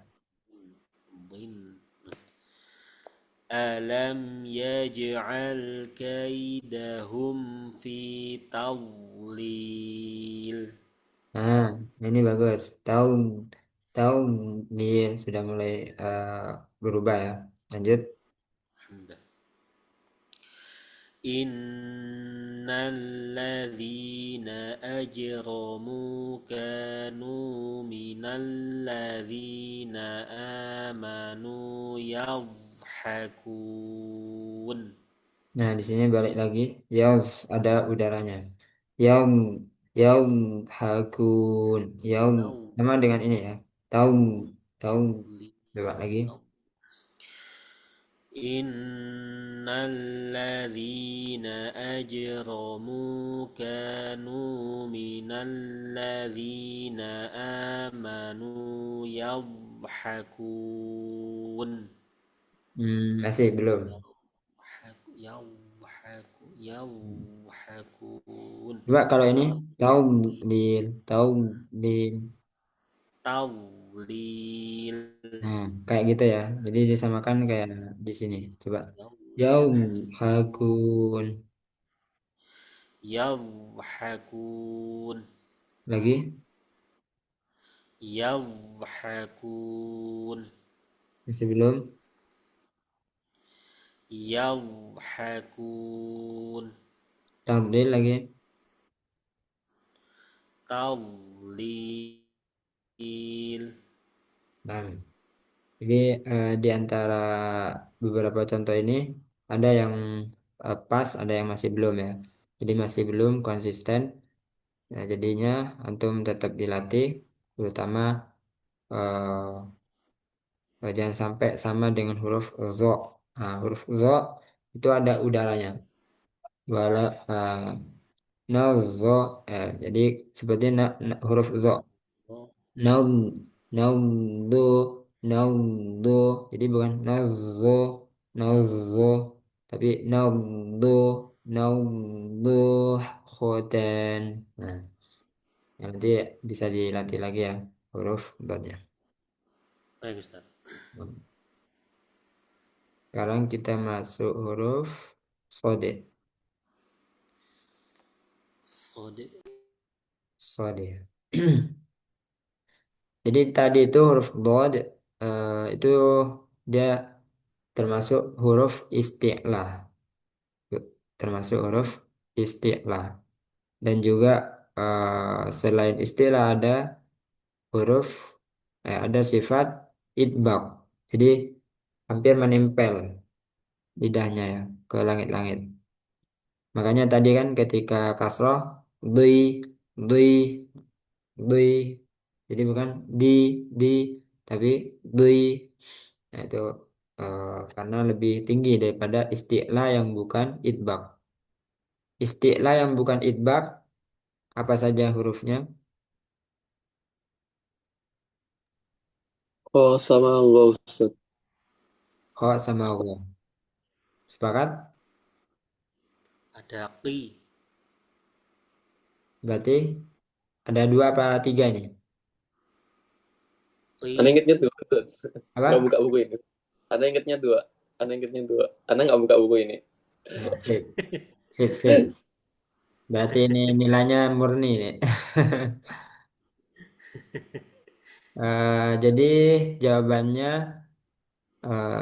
ألم يجعل كيدهم في تضليل. nah ini bagus. Tahun tahun ini sudah mulai berubah ya. Lanjut. الحمد لله. إن الذين أجرموا كانوا من الذين آمنوا يضحكون. Nah, di sini balik lagi. Yaus ada udaranya. Yaum, yaum hakun. Yaum sama dengan ini ya. Taum, taum. Coba lagi. إن الذين أجرموا كانوا من الذين آمنوا يضحكون. Masih belum. يضحكون. Coba kalau ini taum lil, taum lil. تضليل. Nah, kayak gitu ya. Jadi disamakan kayak di sini. Coba. Yaum hakun. يضحكون. Lagi. يضحكون. Masih belum. يضحكون. Tabdil lagi. تضليل. Nah, jadi di antara beberapa contoh ini ada yang pas, ada yang masih belum ya. Jadi masih belum konsisten. Nah, jadinya antum tetap dilatih, terutama jangan sampai sama dengan huruf zo. Nah, huruf zo itu ada udaranya. Wala nazo, jadi seperti huruf zo. Naum, naum do, naum do. Jadi bukan nazo, nazo, tapi naum do, naum do, khoten. Nah, nanti bisa dilatih lagi ya huruf dotnya. Baik Ustaz. Sekarang kita masuk huruf sode. Sode. Sode. Jadi tadi itu huruf dod itu dia termasuk huruf isti'lah. Termasuk huruf isti'lah. Dan juga selain istilah ada huruf ada sifat idbaq. Jadi hampir menempel lidahnya ya ke langit-langit. Makanya tadi kan ketika kasroh dui dui dui, jadi bukan di tapi dui. Nah, itu karena lebih tinggi daripada isti'la yang bukan idbaq. Isti'la yang bukan idbaq apa saja hurufnya? Oh, sama nggak Ustaz. Kha sama gha. Sepakat? Ada qi. Berarti ada dua apa tiga ini? Anda Qi. ingetnya dua, Ustaz. Nggak Apa? buka buku ini. Anda ingetnya dua. Anda ingetnya dua. Anda nggak buka buku ini. Nah, sip, sip, sip. Berarti ini nilainya murni nih. Jadi jawabannya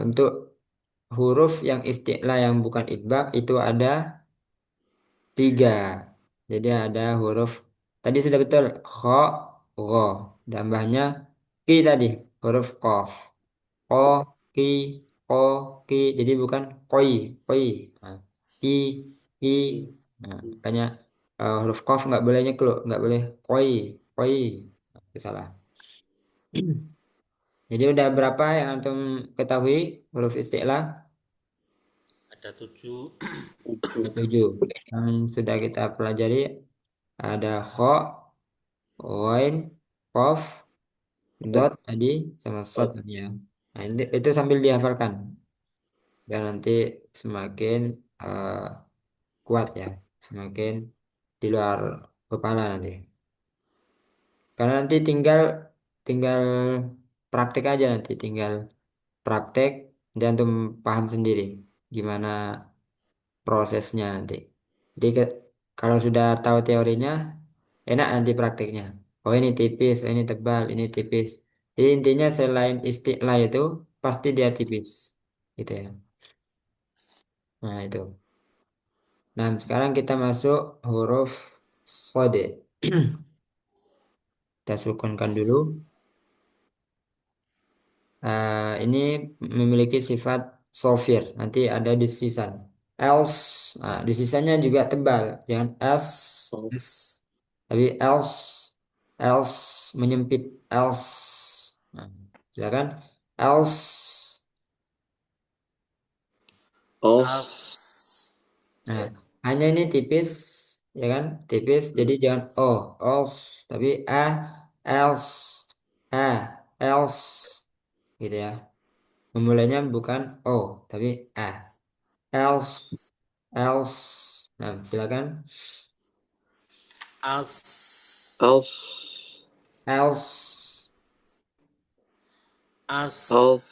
untuk huruf yang isti'la yang bukan idbaq itu ada tiga. Jadi ada huruf tadi sudah betul kho, gho. Tambahnya ki tadi huruf kof. Ko, ki, ko, ki. Jadi bukan koi, koi. Nah, ki, ki. Nah, makanya huruf kof nggak boleh nyekluk, nggak boleh koi, koi. Nah, itu salah. Jadi udah berapa yang antum ketahui huruf isti'la? Ada 7. Ada tujuh. Yang sudah kita pelajari ada kho, ghain, qaf, dot tadi sama sod tadi ya. Nah, itu sambil dihafalkan dan nanti semakin eh, kuat ya, semakin di luar kepala nanti. Karena nanti tinggal tinggal praktek aja nanti, tinggal praktek dan untuk paham sendiri gimana prosesnya nanti. Jadi kalau sudah tahu teorinya, enak nanti prakteknya. Oh ini tipis, oh ini tebal, ini tipis. Jadi intinya selain istilah itu pasti dia tipis, gitu ya. Nah itu. Nah, sekarang kita masuk huruf sode. Kita sukunkan dulu. Ini memiliki sifat sofir. Nanti ada desisan. Else. Nah, desisannya juga tebal. Jangan Oh, s. Tapi else. Else menyempit. Else. Nah, silakan. Else. als, Als, Nah, hanya ini tipis, ya kan? Tipis. Jadi jangan oh, else. Tapi else. Else. Gitu ya. Memulainya bukan oh, tapi else. Else. Nah, silakan. als, als, Else. als, als,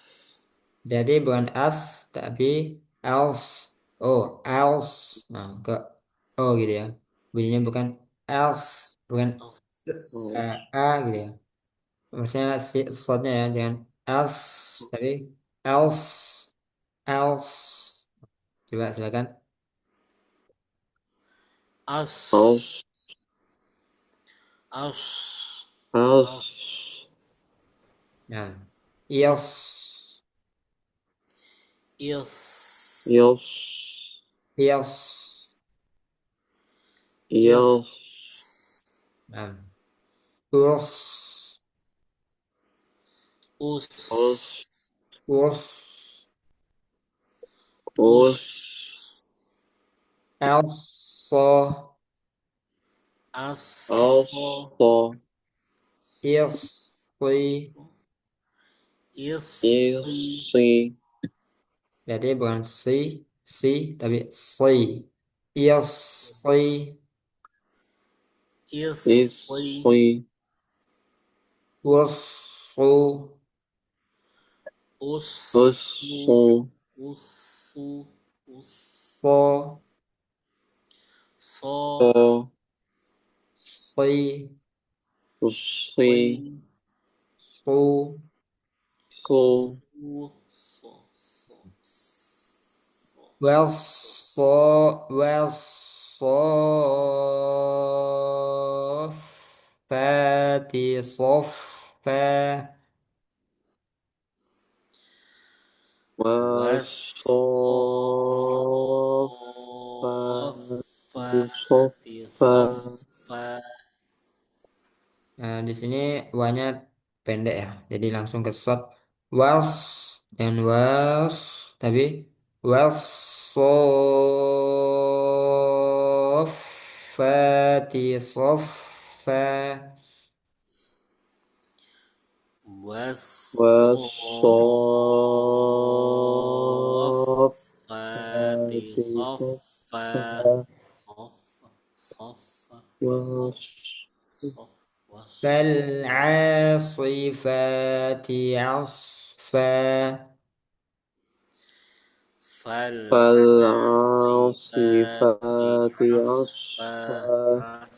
Jadi bukan as, tapi else. Oh, else. Nah, ke oh gitu ya. Bunyinya bukan else, bukan als, gitu ya. Maksudnya slotnya ya, jangan else, tapi else, else. Coba silakan. als, als, als, als, als, Nah, eos, ils, eels, eos. ils, eels, Nah, us, us, als, us, us, os, also, also, also, eos, we. is, isi, Jadi bukan si, tapi si. Eos, si, is, isi, us, su, usu, usu, usu, us, po, so, po, si, usi, we, su, su, su, so, so, well, so, well, so, fatty, soft, wasofa, wasofati, disofa, sofa, Nah, di sini wanya pendek ya, jadi langsung ke short. Wells dan Wells, tapi Wells softati sofa wasofati, sofa, disofa, sofa, sofa, sofa, was, sofa, was, فالعاصفات عصفا فالعاصفات فالعاصفات عصفا عصفا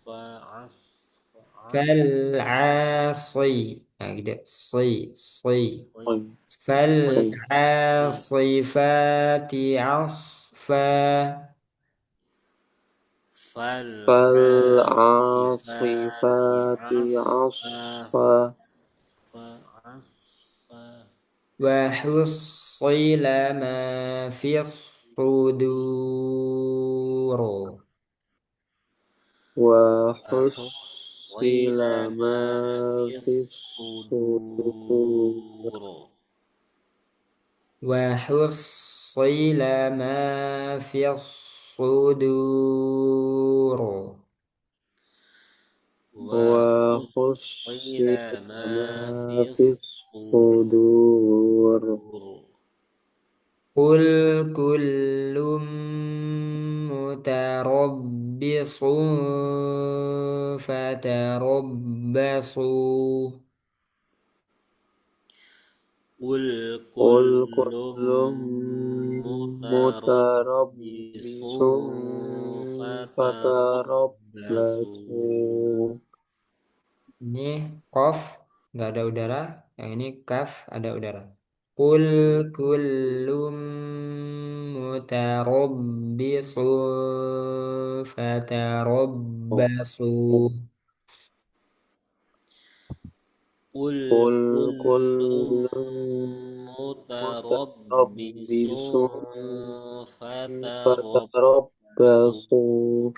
عصفا عصفا فالعاصي nah, gitu صي عصفا فالعاصفات عصفا فالعاصفات فالعاصفات عصفا عصفا فعصفا وحصل ما في الصدور وحصل أحصيل ما ما في في الصدور الصدور وحصل ما في الصدور وحصيل وحصل ما ما في في الصدور الصدور قل كل متربص فتربصوا قل قل كل كل متربص متربص فتربصوا فتربصوا ini kof nggak ada udara yang ini kaf ada udara قل كل متربص Oh, فتربصوا. Qul Qul kullum kullun mutarabbisun mutarabbisun fatarabbasu. fatarabbasu.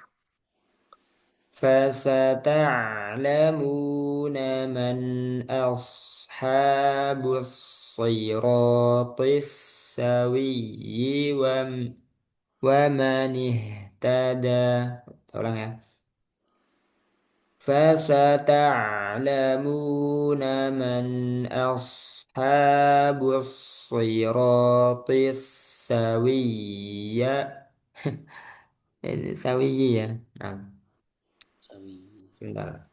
فستعلمون من أصحاب الصراط السوي ومن اهتدى. Tolong ya. فستعلمون من أصحاب الصراط السوي. سوي ya. Nah, Sawi. sebentar.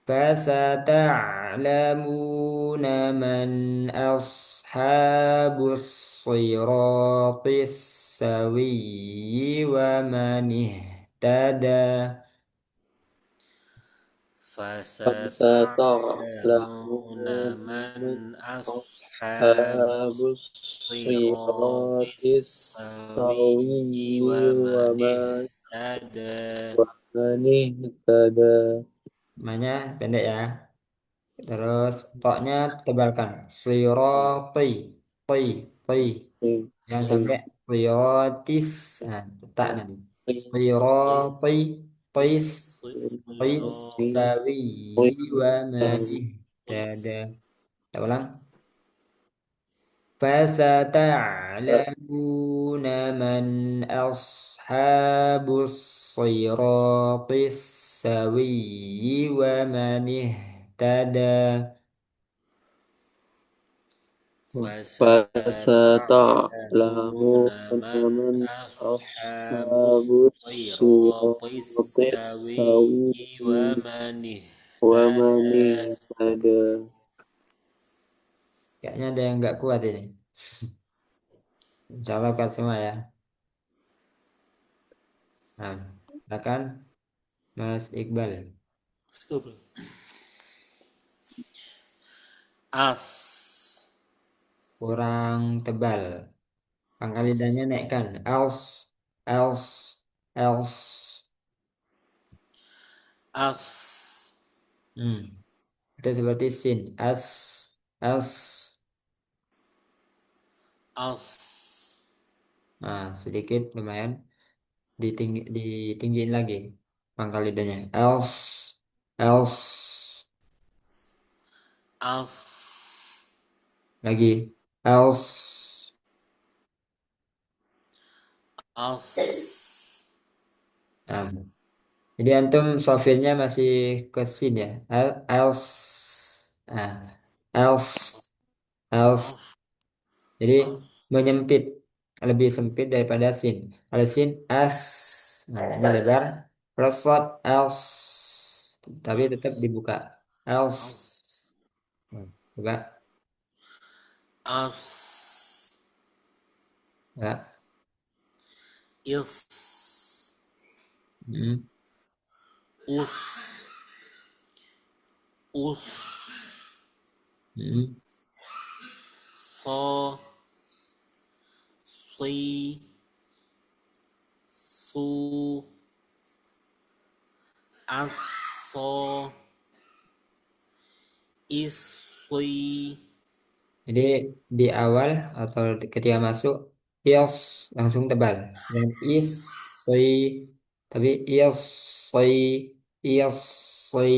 فستعلمون من أصحاب الصراط السوي ومن اهتدى. Fasata'lamuna man Fasata'lamun ashabus ashabus siratis siratis sawiyyi wa sawiyyi wa man man ihtada. wa man ihtada. Namanya pendek ya. Terus toknya tebalkan. Siroti, ti, ti. Jangan sampai sirotis. Nah, tak nanti. Is Siroti, tis, tis, siratis tawi, wa manih. Dada. Kita ulang. فستعلمون من أصحاب الصراط السوي ومن اهتدى. Fasata'lamun fasata'lamuna man man ashabus ashabus siratis siratis sawiyyi wa sawiyyi man wa man ihtada. ihtada. Kayaknya ada yang nggak kuat ini. Insya Allah kuat semua ya. Nah, silakan Mas Iqbal. Stop. As Kurang tebal. Pangkal lidahnya naikkan. Els, els, els. as Hmm. Itu seperti sin. As, els. as Nah, sedikit lumayan. Ditinggiin lagi pangkal lidahnya. Els, els. as Lagi. Els. as Nah, jadi antum sofinnya masih ke sin ya. Els. Nah, els, els. Jadi menyempit lebih sempit daripada sin. Kalau sin as, nah ini lebar. Kalau short els, tapi tetap dibuka. Els. Nah, coba as ya. is Hmm. us us Hmm. so si su as so is si Jadi di awal atau ketika masuk ios langsung tebal. Dan is, soi, tapi ios, soi, ios, soi.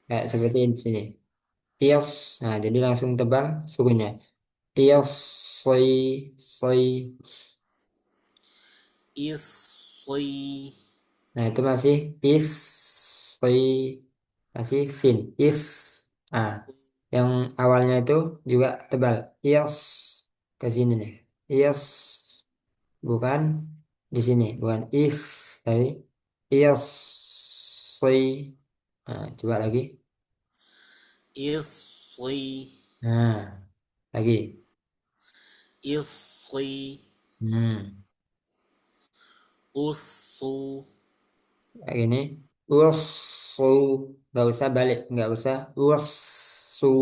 Kayak seperti di sini. Ios, nah jadi langsung tebal sukunya. Ios, soi, soi. is si Nah itu masih is, soi, masih sin, is. Nah yang awalnya itu juga tebal. Ios ke sini nih. Ios bukan di sini, bukan is, tapi ios, soi. Nah coba lagi. is si Nah lagi. is si Hmm. usu Kayak gini. Ursu. Nggak usah balik. Nggak usah. Ursu.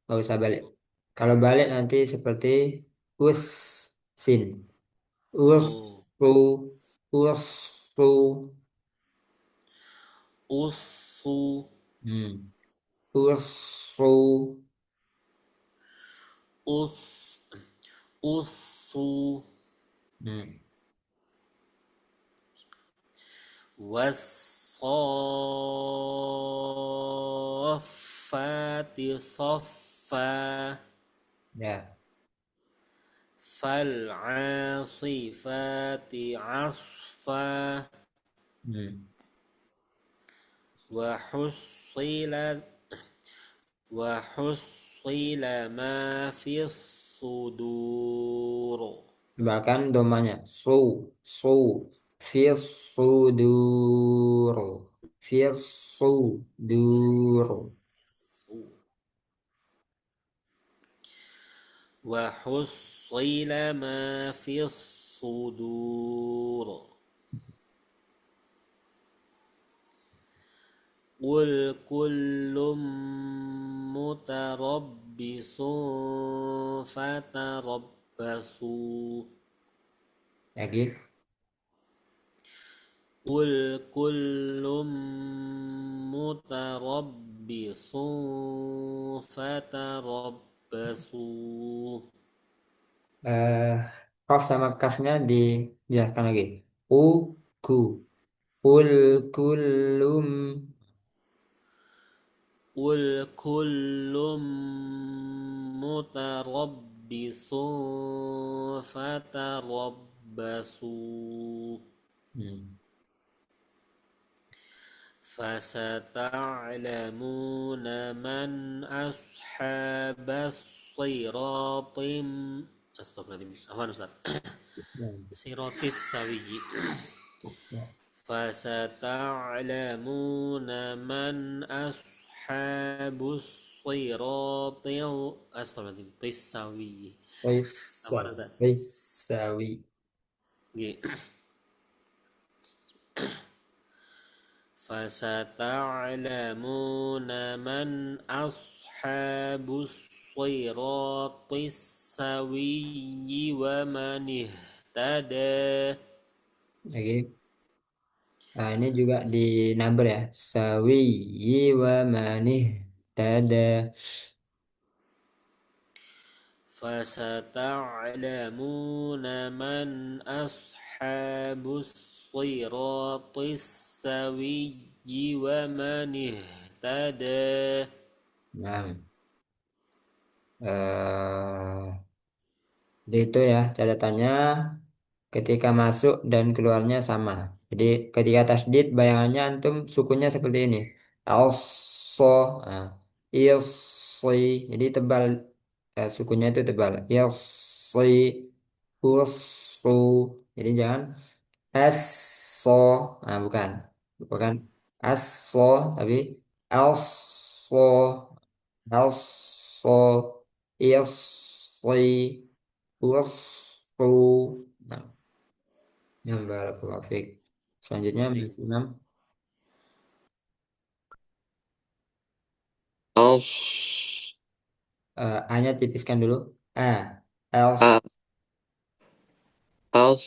Nggak usah balik. Kalau balik nanti seperti us. Sin. Oh, Ursu. Ursu. usu, Hmm. Ursu. us, usu, Hmm. wasoffati soffa, Ya. fal'asifati asfa, Hmm. وحصل وحصل ما في الصدور. Tebalkan domanya. Su. Fis sudur. Fis sudur. وحصل ما في الصدور. قل كل متربص فتربصوا. Lagi. قل كل متربص فتربصوا. eh Kaf sama kafnya dijelaskan lagi. U ku ul kulum قل كل متربص فتربصوا. hmm. فستعلمون من أصحاب الصراط. Astagfirullahaladzim. Afwan Ustaz. Ya, Sirotis sawiji. ya. فستعلمون من أصحاب الصراط. Astagfirullahaladzim. Tisawi. Afwan Waisa Ustaz. waisawi Nggih. فستعلمون من أصحاب الصراط السوي ومن اهتدى. lagi. Nah, ini juga di number ya. Sawi wa manih tada. فستعلمون من أصحاب الصراط السوي ومن اهتدى. Nah, jadi itu ya catatannya. Ketika masuk dan keluarnya sama. Jadi ketika tasdid bayangannya antum sukunnya seperti ini. Also, nah, ilsi. Jadi tebal sukunnya itu tebal. Ilsi, ursu. Jadi jangan aso. Nah, bukan. Bukan aso tapi also, also, ilsi, ursu. Nah, ya, barakallahu fiik. Selanjutnya Baik. Mas Imam, Aus, A-nya tipiskan dulu. A, else, a, aus,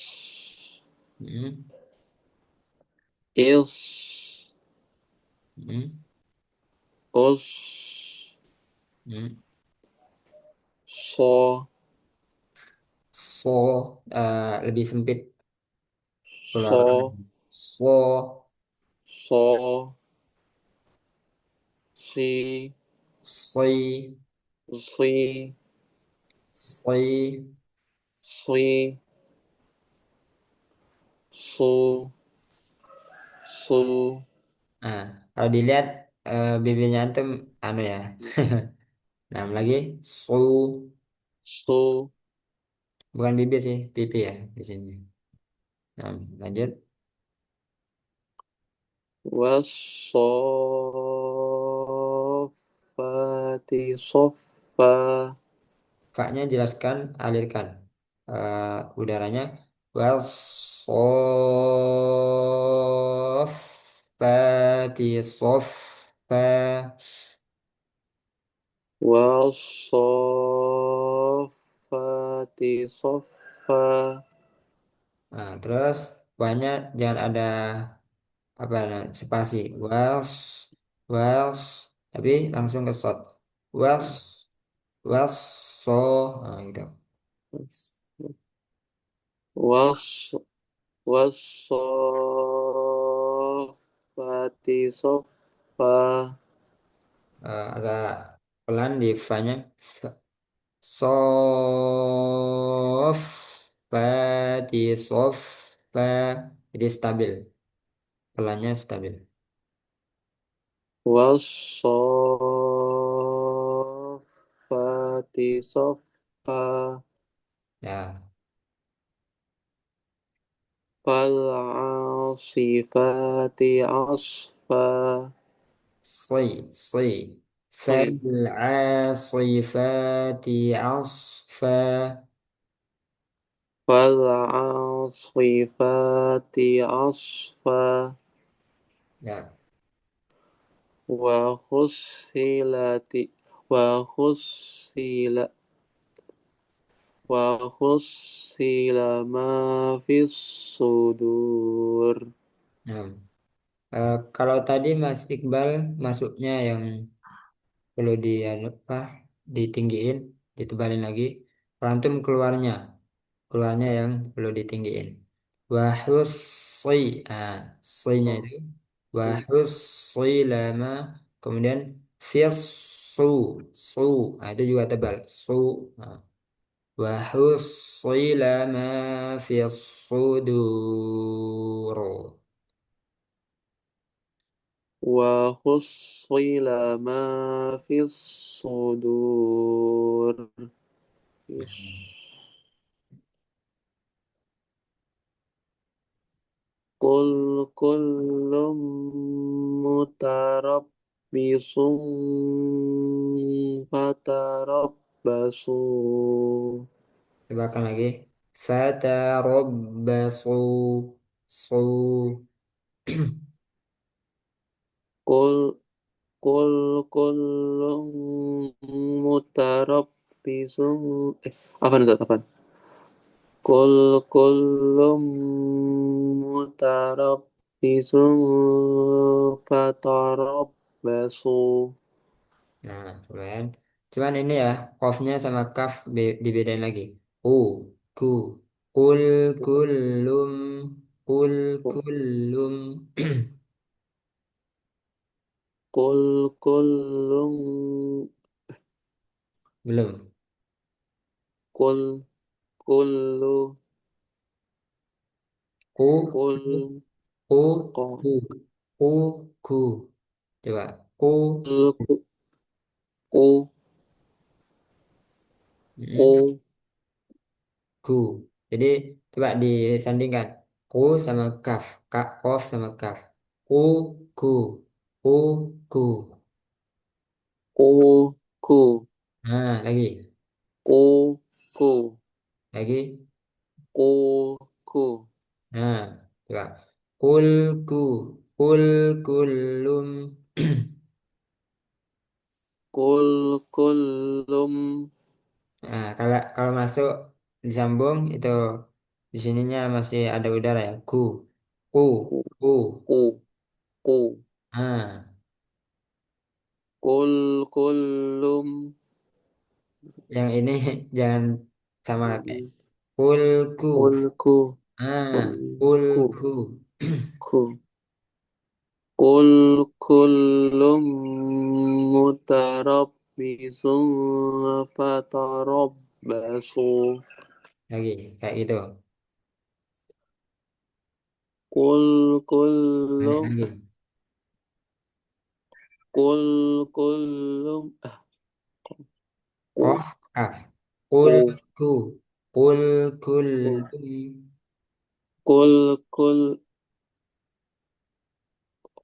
hmm, ils, hmm, us, hmm. so, So, lebih sempit keluaran. so, So, so, si, soi, si, soi. si, su, su, Nah, kalau dilihat bibirnya antum anu ya. Nah, lagi su, su, bukan bibir sih, pipi ya di sini. Nah, lanjut. wasoffati soffa, Faknya jelaskan, alirkan udaranya. Well, soft. صفا. والصافات صفا. Nah, terus banyak jangan ada apa spasi. Was, was, tapi langsung ke short. Was, was, so, nah, gitu. Was والصافات صفا. Agak pelan di fa-nya. Sof, di sof, fa. Jadi stabil. Pelannya stabil. والصافات صفا. Ya, فالعاصفات عصفا. صي. صي. فالعاصفات عصفا. فالعاصفات عصفا. Ya, وحصلت وحصل وحصل ما في الصدور. nah. Kalau tadi Mas Iqbal masuknya yang perlu di apa ditinggiin, ditebalin lagi. Pelantum keluarnya yang perlu ditinggiin. Wahussi, ah, nya Oh, itu wahussi lama, kemudian fissu, su, nah, itu juga tebal, su. Nah. Wahussi lama fissudur. وحصل ما في الصدور. قل كل متربص فتربصوا. Cobakan lagi. Fatarabbasu, su. قل كل متربص. Apa nih apa. كل متربص فتربصوا. Nah, kemudian. Cuman ini ya, kofnya sama kaf dibedain lagi. Ku, kul, kullum, kul, kullum. كل Belum. كل كل Ku, كل ku, كل ku, ku, ku. Coba. Ku, ku mm, ku ku. Jadi, coba disandingkan. Ku sama kaf. Kak, kof sama kaf. Ku, ku, ku, ku. ku ku Nah, lagi. ku ku Lagi. ku ku Nah, coba. Kulku, kul kulum. kullum. Nah, kalau masuk disambung itu di sininya masih ada udara ya. Ku, ku ku. ku ku Nah, kullum. yang ini jangan sama kayak kulku. Kulku Ah, kulku kulku. ku kullum mutarabbisun fatarabbasu. Lagi kayak gitu. Kullum Lagi. kullum ku Kof, kaf. ku Kulku, kul ku kulum. kul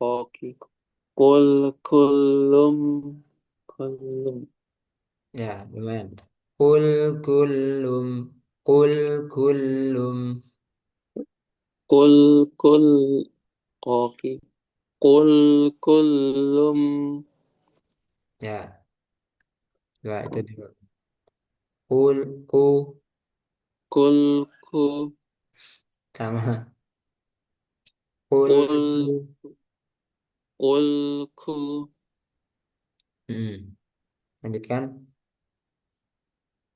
oke. Kullum kullum Ya, lumayan. Kul kulum, kul kulum. kul kul oke. Kul kullum. Ya, dua itu dulu. Kul ku Kul ku. sama kul Kul ku. kul ku. Hmm. Lanjutkan.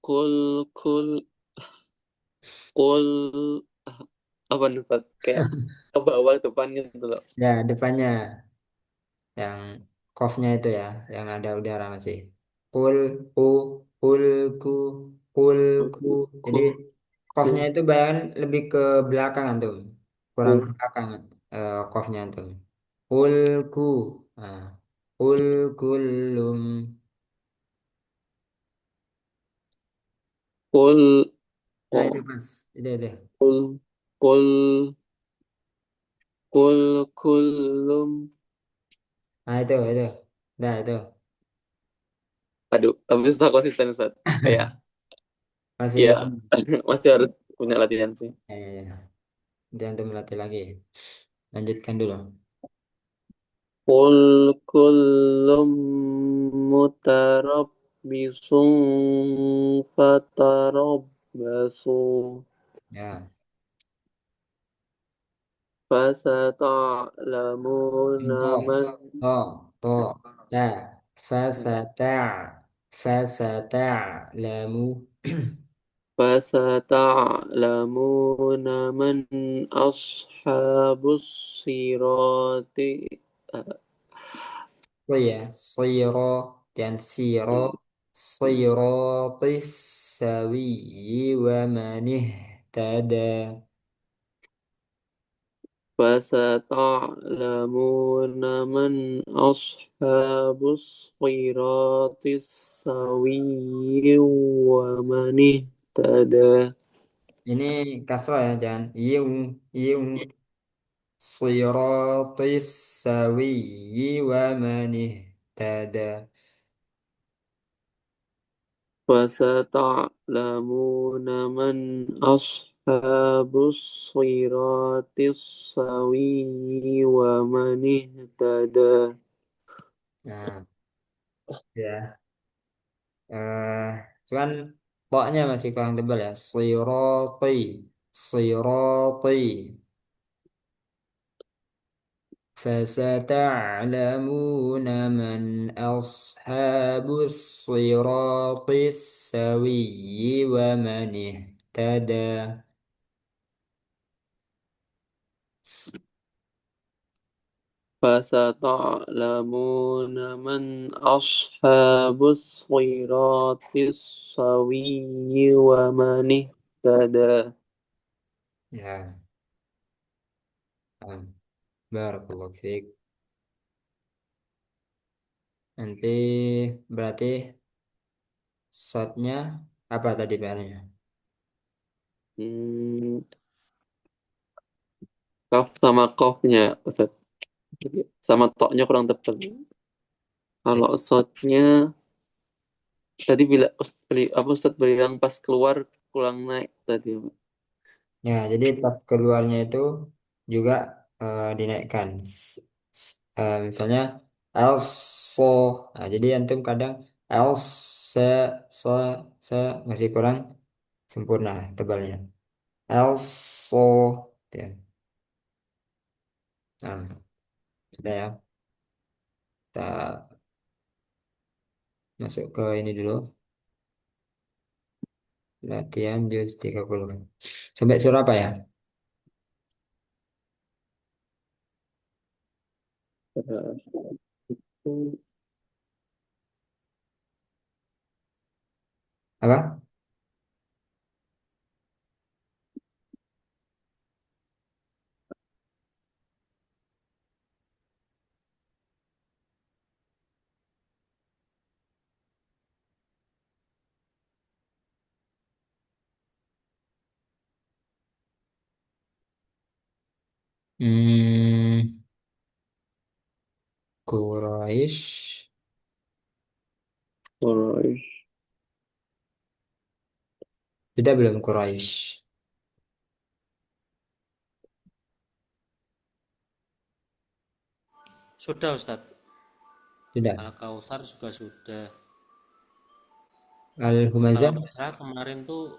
Kul kul. Kul. Apa nih Ustaz? Kayak ke bawah depannya gitu loh. Ya, depannya yang kofnya itu ya, yang ada udara masih. Kul ku kul ku kul ku. Ku Jadi ku kofnya itu bayan lebih ke belakang antum. Kurang ke ku. belakang kofnya antum. Kul ku. Nah, kul kulum. Kul. Nah, Oh, itu Mas. Itu. kul kul kul kullum. Nah, itu. Nah, itu. Aduh, tapi susah konsisten Ustaz. Kayak Masih ya ini. masih harus punya latihan sih. Ya. Nanti antum melatih lagi. Lanjutkan dulu. Kul kullum mutarabbisun fatarabbasu Ya. fasata'lamuna To, man to, ta, fasata'lamu, fasata'lamuna man ashabus sirati. oh ya, siro dan siro, sirotis sawi wa manih tada. فستعلمون من أصحاب الصراط السوي ومن اهتدى. Ini kasro ya, jangan yung, siratis sawi wa manih tada. فستعلمون من أصحاب الصراط السوي ومن اهتدى. Nah, ya. eh Cuman pokoknya masih kurang tebal ya. Siroti, siroti. فستعلمون من أصحاب الصراط السوي ومن اهتدى. فستعلمون من أصحاب الصراط السوي ومن اهتدى. Ya, barakallahu fiik. Nanti berarti shotnya apa tadi PR-nya? Hmm, kaf sama kofnya Ustaz. Sama toknya kurang tepat. Kalau shotnya tadi apa Ustaz bilang pas keluar kurang naik tadi. Ya, jadi tab keluarnya itu juga dinaikkan. Misalnya also. Nah, jadi antum kadang else se se masih kurang sempurna tebalnya. Also, ya. Nah, sudah ya. Kita masuk ke ini dulu. Latihan juz 30. Sampai surah apa ya? Apa? Hmm, Quraisy. Alright. Sudah belum Quraisy? Sudah Ustadz. Sudah. Al-Kautsar juga sudah. Kalau Al-Humazah, nggak salah kemarin tuh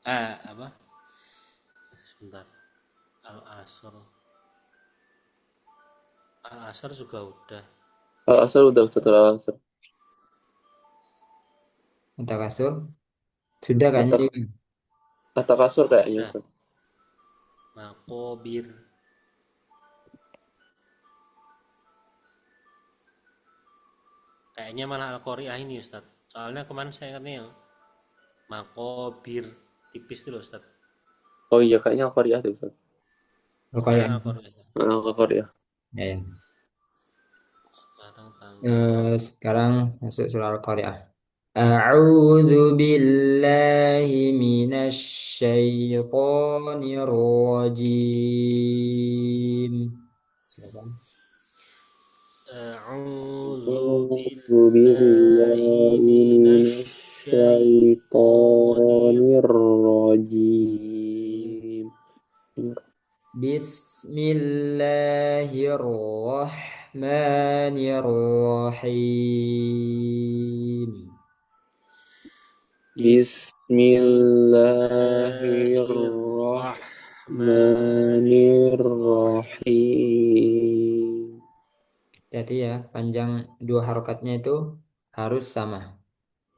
apa? Sebentar. Al-Asr. Al-Asr juga udah. Al-Asr udah Ustaz, Al-Asr. At-Takasur, sudah kayaknya Atak, juga. Atakasur kayaknya Udah. Ustaz. Makobir. Kayaknya malah Al-Qari'ah ini Ustadz. Soalnya kemarin saya ingatnya yang Makobir tipis itu loh Ustadz. Oh iya, kayaknya Al-Qari'ah deh Ustaz. Sekarang Al-Qari'ah. Al-Qari'ah. Al-Qari'ah. Ya, ya. Sekarang tanggal Sekarang masuk surah Al-Qari'ah. A'udzu billahi minasy syaithanir rajim. Silakan. A'udzu A'udzu billahi billahi minasy syaithanir minasyaitonir rajim. Bismillahirrahmanirrahim. Bismillahirrahmanirrahim. Bismillahirrahmanirrahim. Jadi ya, panjang dua harokatnya itu harus sama.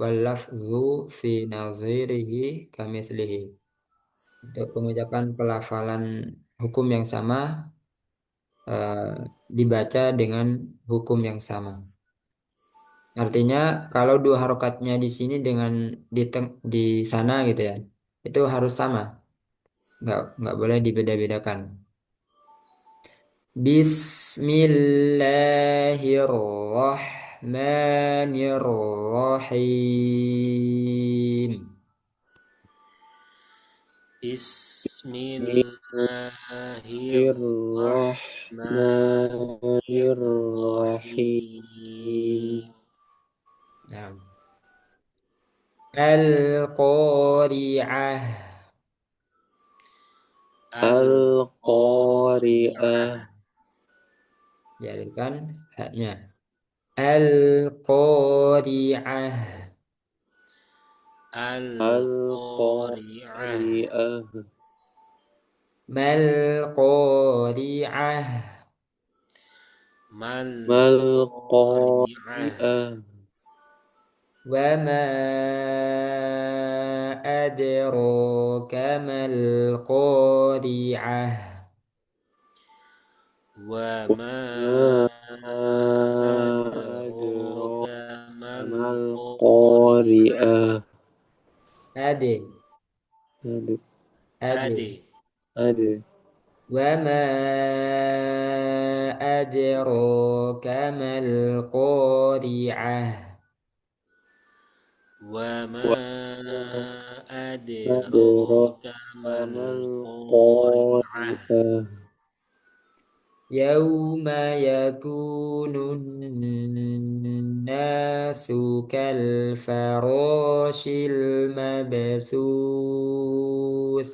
Walafzu fi nazirihi kamislihi. Untuk pengucapan pelafalan hukum yang sama dibaca dengan hukum yang sama. Artinya kalau dua harokatnya di sini dengan di sana gitu ya, itu harus sama, nggak boleh dibeda-bedakan. Bismillahirrahmanirrahim. Bismillahirrahmanirrahim. Nah, Al-Qari'ah. Al-Qari'ah. Al-Qari'ah. Dialihkan haknya. Al-Qari'ah. Al-Qari'ah. Al-Qari'ah. Mal Qari'ah. Mal Qari'ah. Mal-Qari'ah. Wa ma adraka mal Qari'ah. Wa ma Ma adraka adraka mal Qari'ah. mal-Qari'ah. Ade, Aduh, ade. Ade. aduh. Wa ma adraka mal Qari'ah. Wa ma Wa adraka adraka mal Qari'ah. mal-Qari'ah. يوم يكون الناس كالفراش المبثوث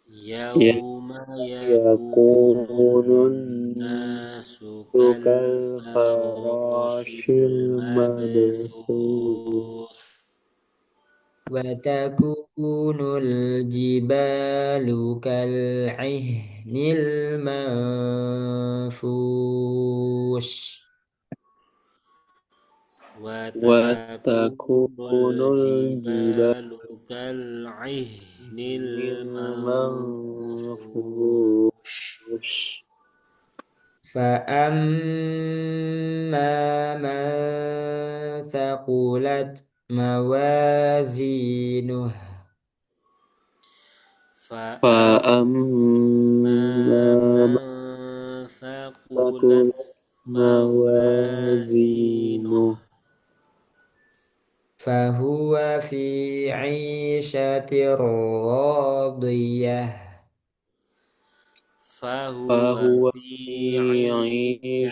Yauma yakunun Yakunun nasu kal sukal farashil farashil mabthus. mabthuth. وتكون الجبال كالعهن المنفوش Wa takunul Watakunul jibalu kal'ihnil jibalil manfush. manfush. فأما من ثقلت موازينه Fa'amma Fa'amma man man thaqulat thaqulat mawazinuh. mawazinuh. فهو في عيشة راضية Fahuwa Fahuwa fi fi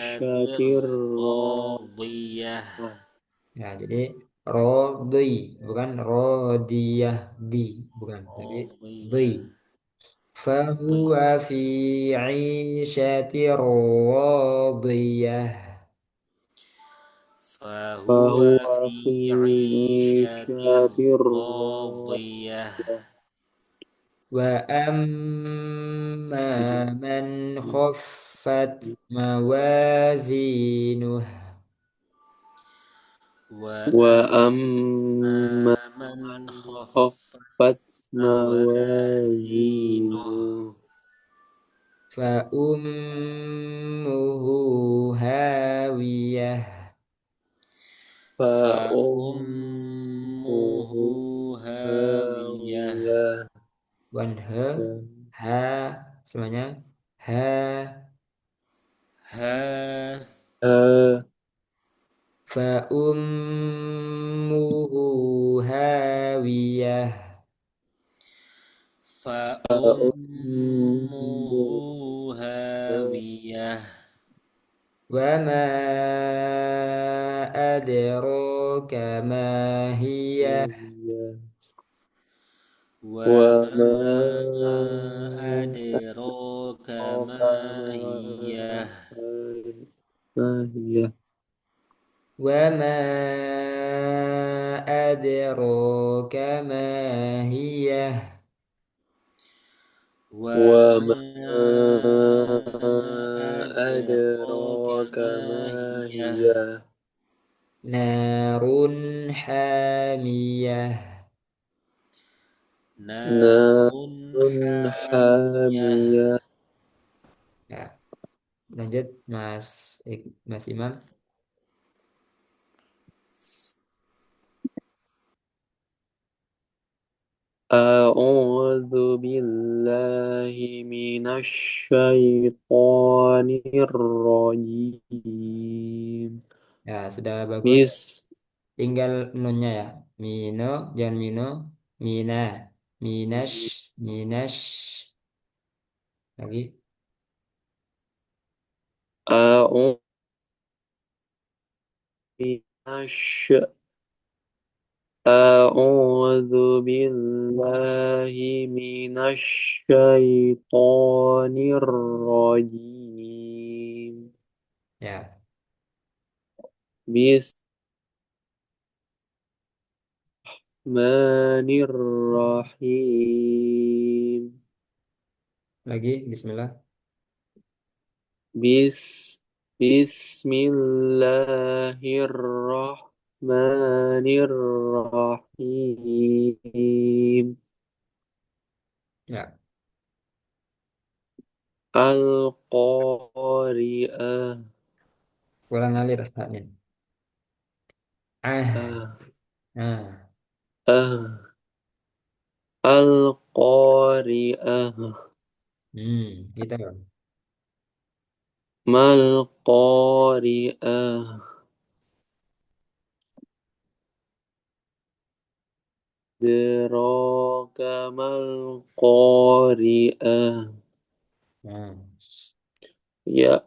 'ishatir 'ishatir radiyah. radiyah. ya jadi rodi bukan rodiyah di bukan tapi di Radiyah. فهو في عيشة راضية. فهو فهو في في عيشة عيشة راضية. راضية. وأما من خفت موازينه. وأما وأما من من خفت خفت موازينه موازينه فأمه هاوية. فأمه فأمه هاوية. هاوية. One ha semuanya ha. ها فأمه هاوية. فأمه فأمه هاوية. وما أدراك ما هي. هاوية. وما وما أدراك أدراك ما هي. ما هي. وما أدراك ما هي. وما وما أدراك أدراك ما ما هي. هي. نار حامية. نار نار حامية. حامية. Ya, lanjut Mas Imam. أعوذ بالله من الشيطان الرجيم. Ya, sudah bagus. بسم Tinggal nunnya ya. Mino, jangan mino. Mina, minash, minash. Lagi. أعوذ من الش أعوذ بالله من الشيطان الرجيم. Ya, بسم الله الرحيم. lagi. Bismillah. بس بسم الله الرحمن الرحيم. Ya, القارئة. ulang alir haknya. Ah, آه nah. آه القارئة. Gitu. ما القارئة. أدراك ما القارئة. Nah, يا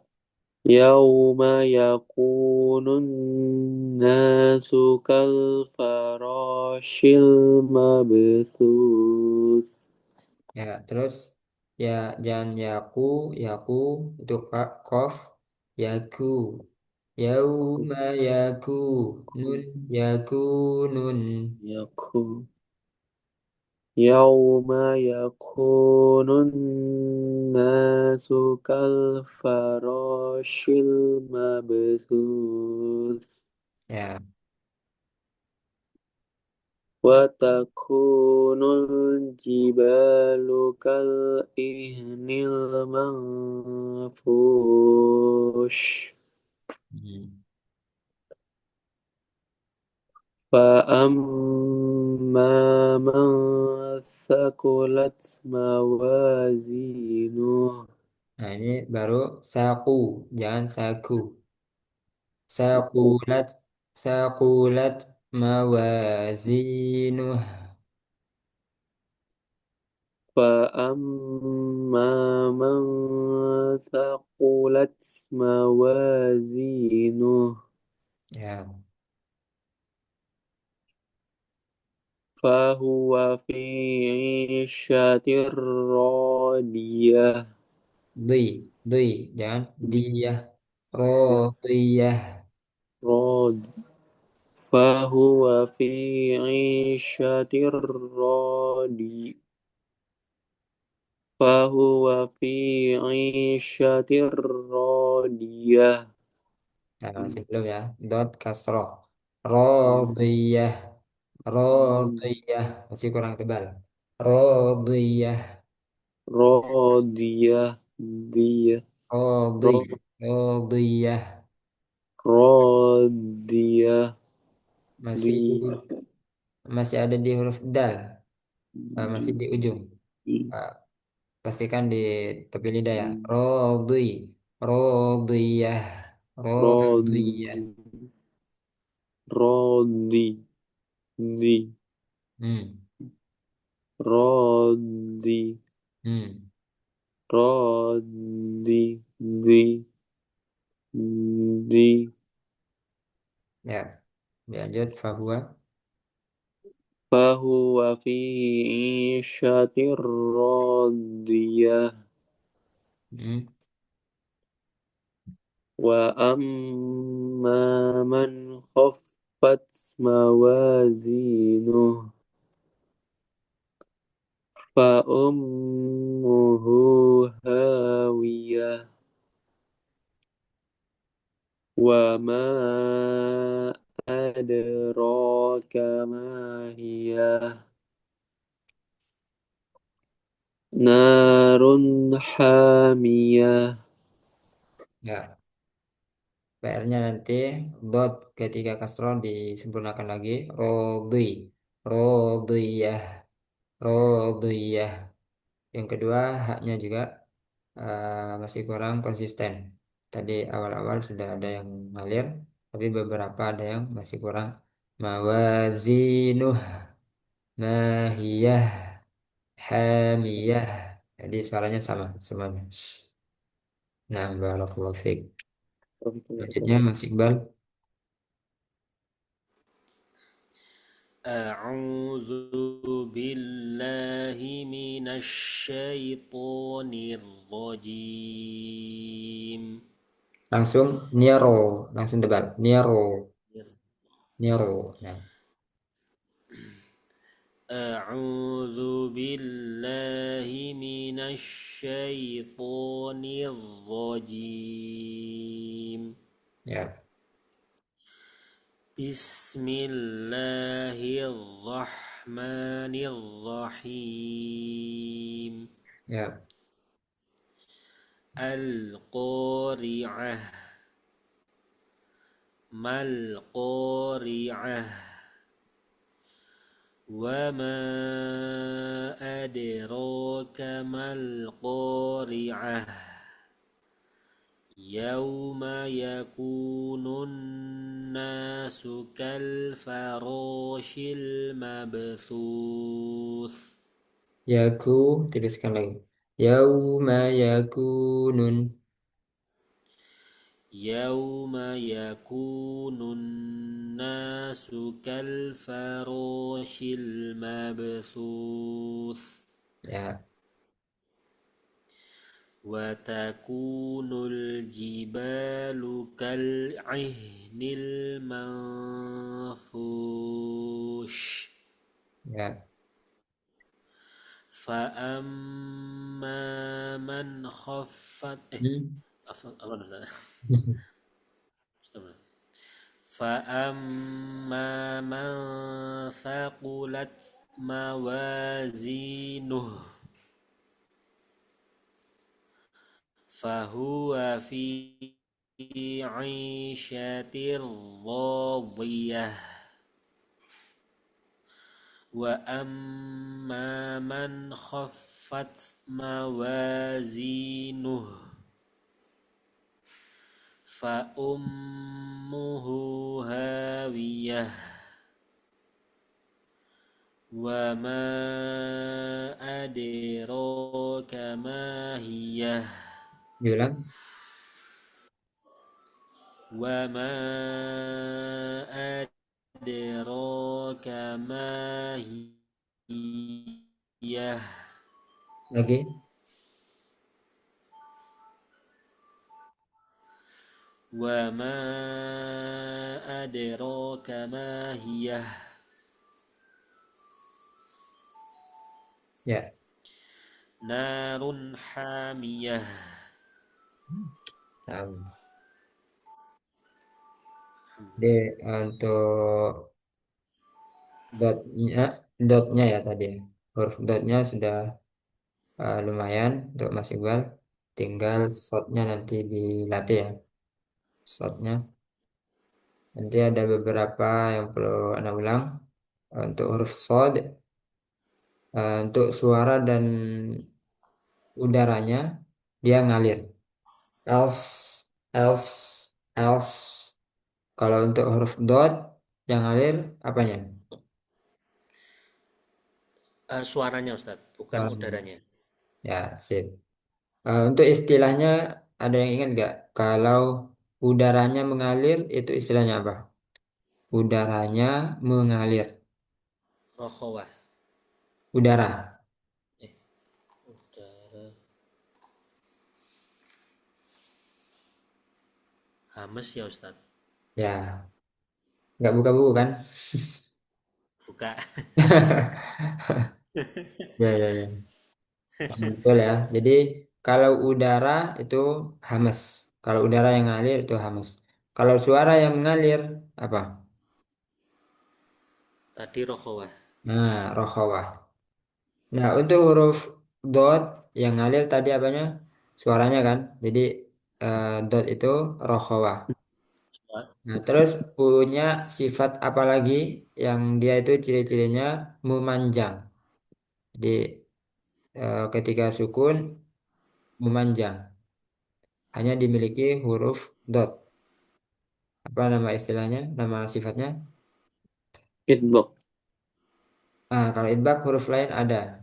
يوم يكون الناس كالفراش المبثوث. ya, terus ya jangan yaku itu kof yaku yauma yaku nun yaku nun. يكون يوم يكون الناس كالفراش المبثوث. Ya, وتكون الجبال كالإهن المنفوش. hmm. فأما من ثقلت موازينه. Nah ini baru saku, jangan saku. Sakulat, sakulat mawazinuh. فأما من ثقلت موازينه. Ya, فهو في عيشة راضية. Dui, dui, jangan dia. Rodiyah. راض فهو في عيشة راضية. فهو في عيشة راضية. Nah, masih belum ya. Dot kasroh. Rodiyah. Rodiyah. Masih kurang tebal. Rodiyah. راضية. دية. Rodi. را- Rodiyah. راضية. Masih دي. masih ada di huruf dal. Masih di ujung. دي. Ah, pastikan di tepi lidah ya. Rodi. Rodiyah. Rodiyah. راضي. راضي. دي. Hmm. راضي. Hmm. راضي. دي. دي. Ya. Lanjut. Fahuwa. فهو في عيشة راضية. Hmm. وأما من خفت موازينه فأمه هاوية. وما أدراك ما هي. نار حامية. Ya. PR-nya nanti dot ketika kasron disempurnakan lagi. Rodi. Rodiyah. Rodiyah. Yang kedua, haknya juga masih kurang konsisten. Tadi awal-awal sudah ada yang ngalir, tapi beberapa ada yang masih kurang. Mawazinuh, mahiyah, hamiyah. Jadi suaranya sama semuanya. Nah, barakallahu fiik. Selanjutnya Mas Iqbal. أعوذ بالله من الشيطان الرجيم. Langsung Niro, langsung tebal. Niro, Niro. Nah, أعوذ بالله من الشيطان الرجيم. ya, بسم الله الرحمن الرحيم. ya, القارعة. ما القارعة. وما أدراك ما القارعة. يوم يكون الناس كالفراش المبثوث. yaku, tuliskan lagi. Yauma yakunun. يوم يكون الناس كالفراش المبثوث. Ya, وتكون الجبال كالعهن المنفوش. ya. فأما من خفت Hmm. apa فأما من ثقلت موازينه فهو في عيشة راضية. وأما من خفت موازينه فأمه هاوية. وما أدراك ما هي. Bilang. وما أدراك ما هي. Iya. Lagi. Wa ma adraka ma hiya. Ya. Narun hamiyah. Nah, jadi untuk dotnya, dotnya ya tadi. Huruf dotnya sudah lumayan untuk Mas Iqbal. Tinggal shotnya nanti dilatih ya. Shotnya. Nanti ada beberapa yang perlu Anda ulang. Untuk huruf shod, untuk suara dan udaranya dia ngalir. Else, else, else. Kalau untuk huruf dot yang ngalir apanya? Suaranya Ustadz, bukan Suaranya. udaranya. Ya, sip. Untuk istilahnya ada yang ingat nggak? Kalau udaranya mengalir itu istilahnya apa? Udaranya mengalir. Rokhawah. Udara. Eh, udara. Hames ya Ustadz. Ya, nggak buka buku kan? Buka. Ya, ya, ya. Betul ya. Jadi kalau udara itu hamas. Kalau udara yang ngalir itu hamas. Kalau suara yang mengalir apa? Tadi rokhawah. Nah, rokhawah. Nah, untuk huruf dot yang ngalir tadi apanya? Suaranya kan. Jadi dot itu rokhawah. Nah, terus punya sifat apa lagi yang dia itu ciri-cirinya memanjang. Jadi ketika sukun memanjang. Hanya dimiliki huruf dot. Apa nama istilahnya? Nama sifatnya? Hitbox. Kalau idbak huruf lain ada.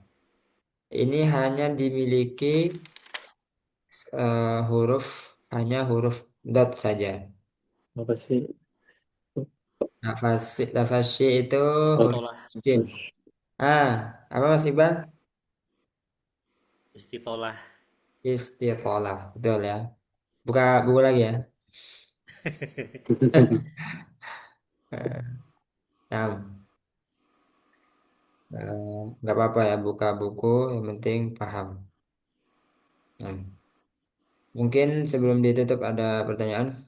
Ini hanya dimiliki huruf hanya huruf dot saja. Apa sih? Lafaz itu huruf Istitolah. shin. Ah, apa Mas Iqbal? Istitolah. Istiqolah, betul ya. Buka buku lagi ya. Nah, nggak apa-apa ya buka buku, yang penting paham. Nah, mungkin sebelum ditutup ada pertanyaan.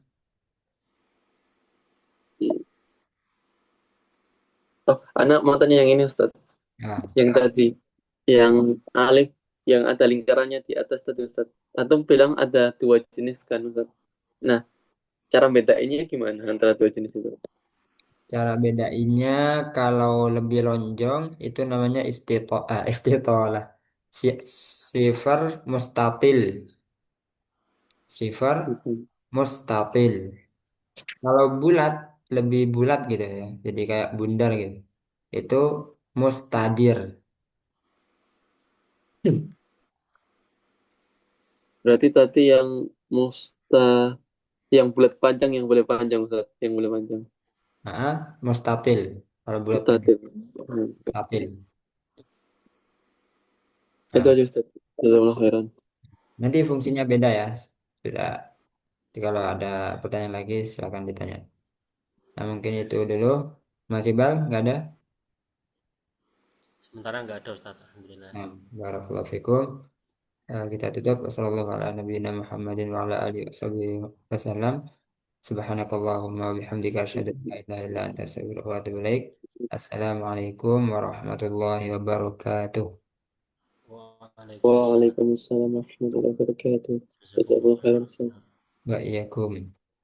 Oh, anak mau tanya yang ini Ustaz. Nah, Yang tadi, yang alif, yang ada lingkarannya di atas tadi Ustaz. Antum bilang ada dua jenis kan Ustaz. Nah, cara bedainnya gimana antara dua jenis itu? cara bedainnya kalau lebih lonjong itu namanya istitolah. Si- Sifar mustatil. Sifar Mhm. mustatil. Kalau bulat lebih bulat gitu ya. Jadi kayak bundar gitu. Itu mustadir. Berarti tadi yang musta, yang bulat panjang, yang boleh panjang Ustaz, yang boleh panjang. Mustatil. Kalau bulat Mustatir. mustatil. Itu Nah, aja Ustaz. Jazakallahu khairan. nanti fungsinya beda ya. Sudah. Jadi kalau ada pertanyaan lagi silakan ditanya. Nah, mungkin itu dulu. Mas Ibal, nggak ada? Sementara nggak ada Ustadz. Alhamdulillah. Nah, barakallahu fikum. Kita tutup. Wassalamualaikum. Subhanakallahumma wa bihamdika asyhadu an la ilaha illa anta astaghfiruka wa atubu ilaik. Assalamualaikum warahmatullahi wabarakatuh. Waalaikumsalam. Waalaikumsalam warahmatullahi wabarakatuh. Jazakallahu Jazakumullah khairan khairan. Ustaz. Wa iyyakum.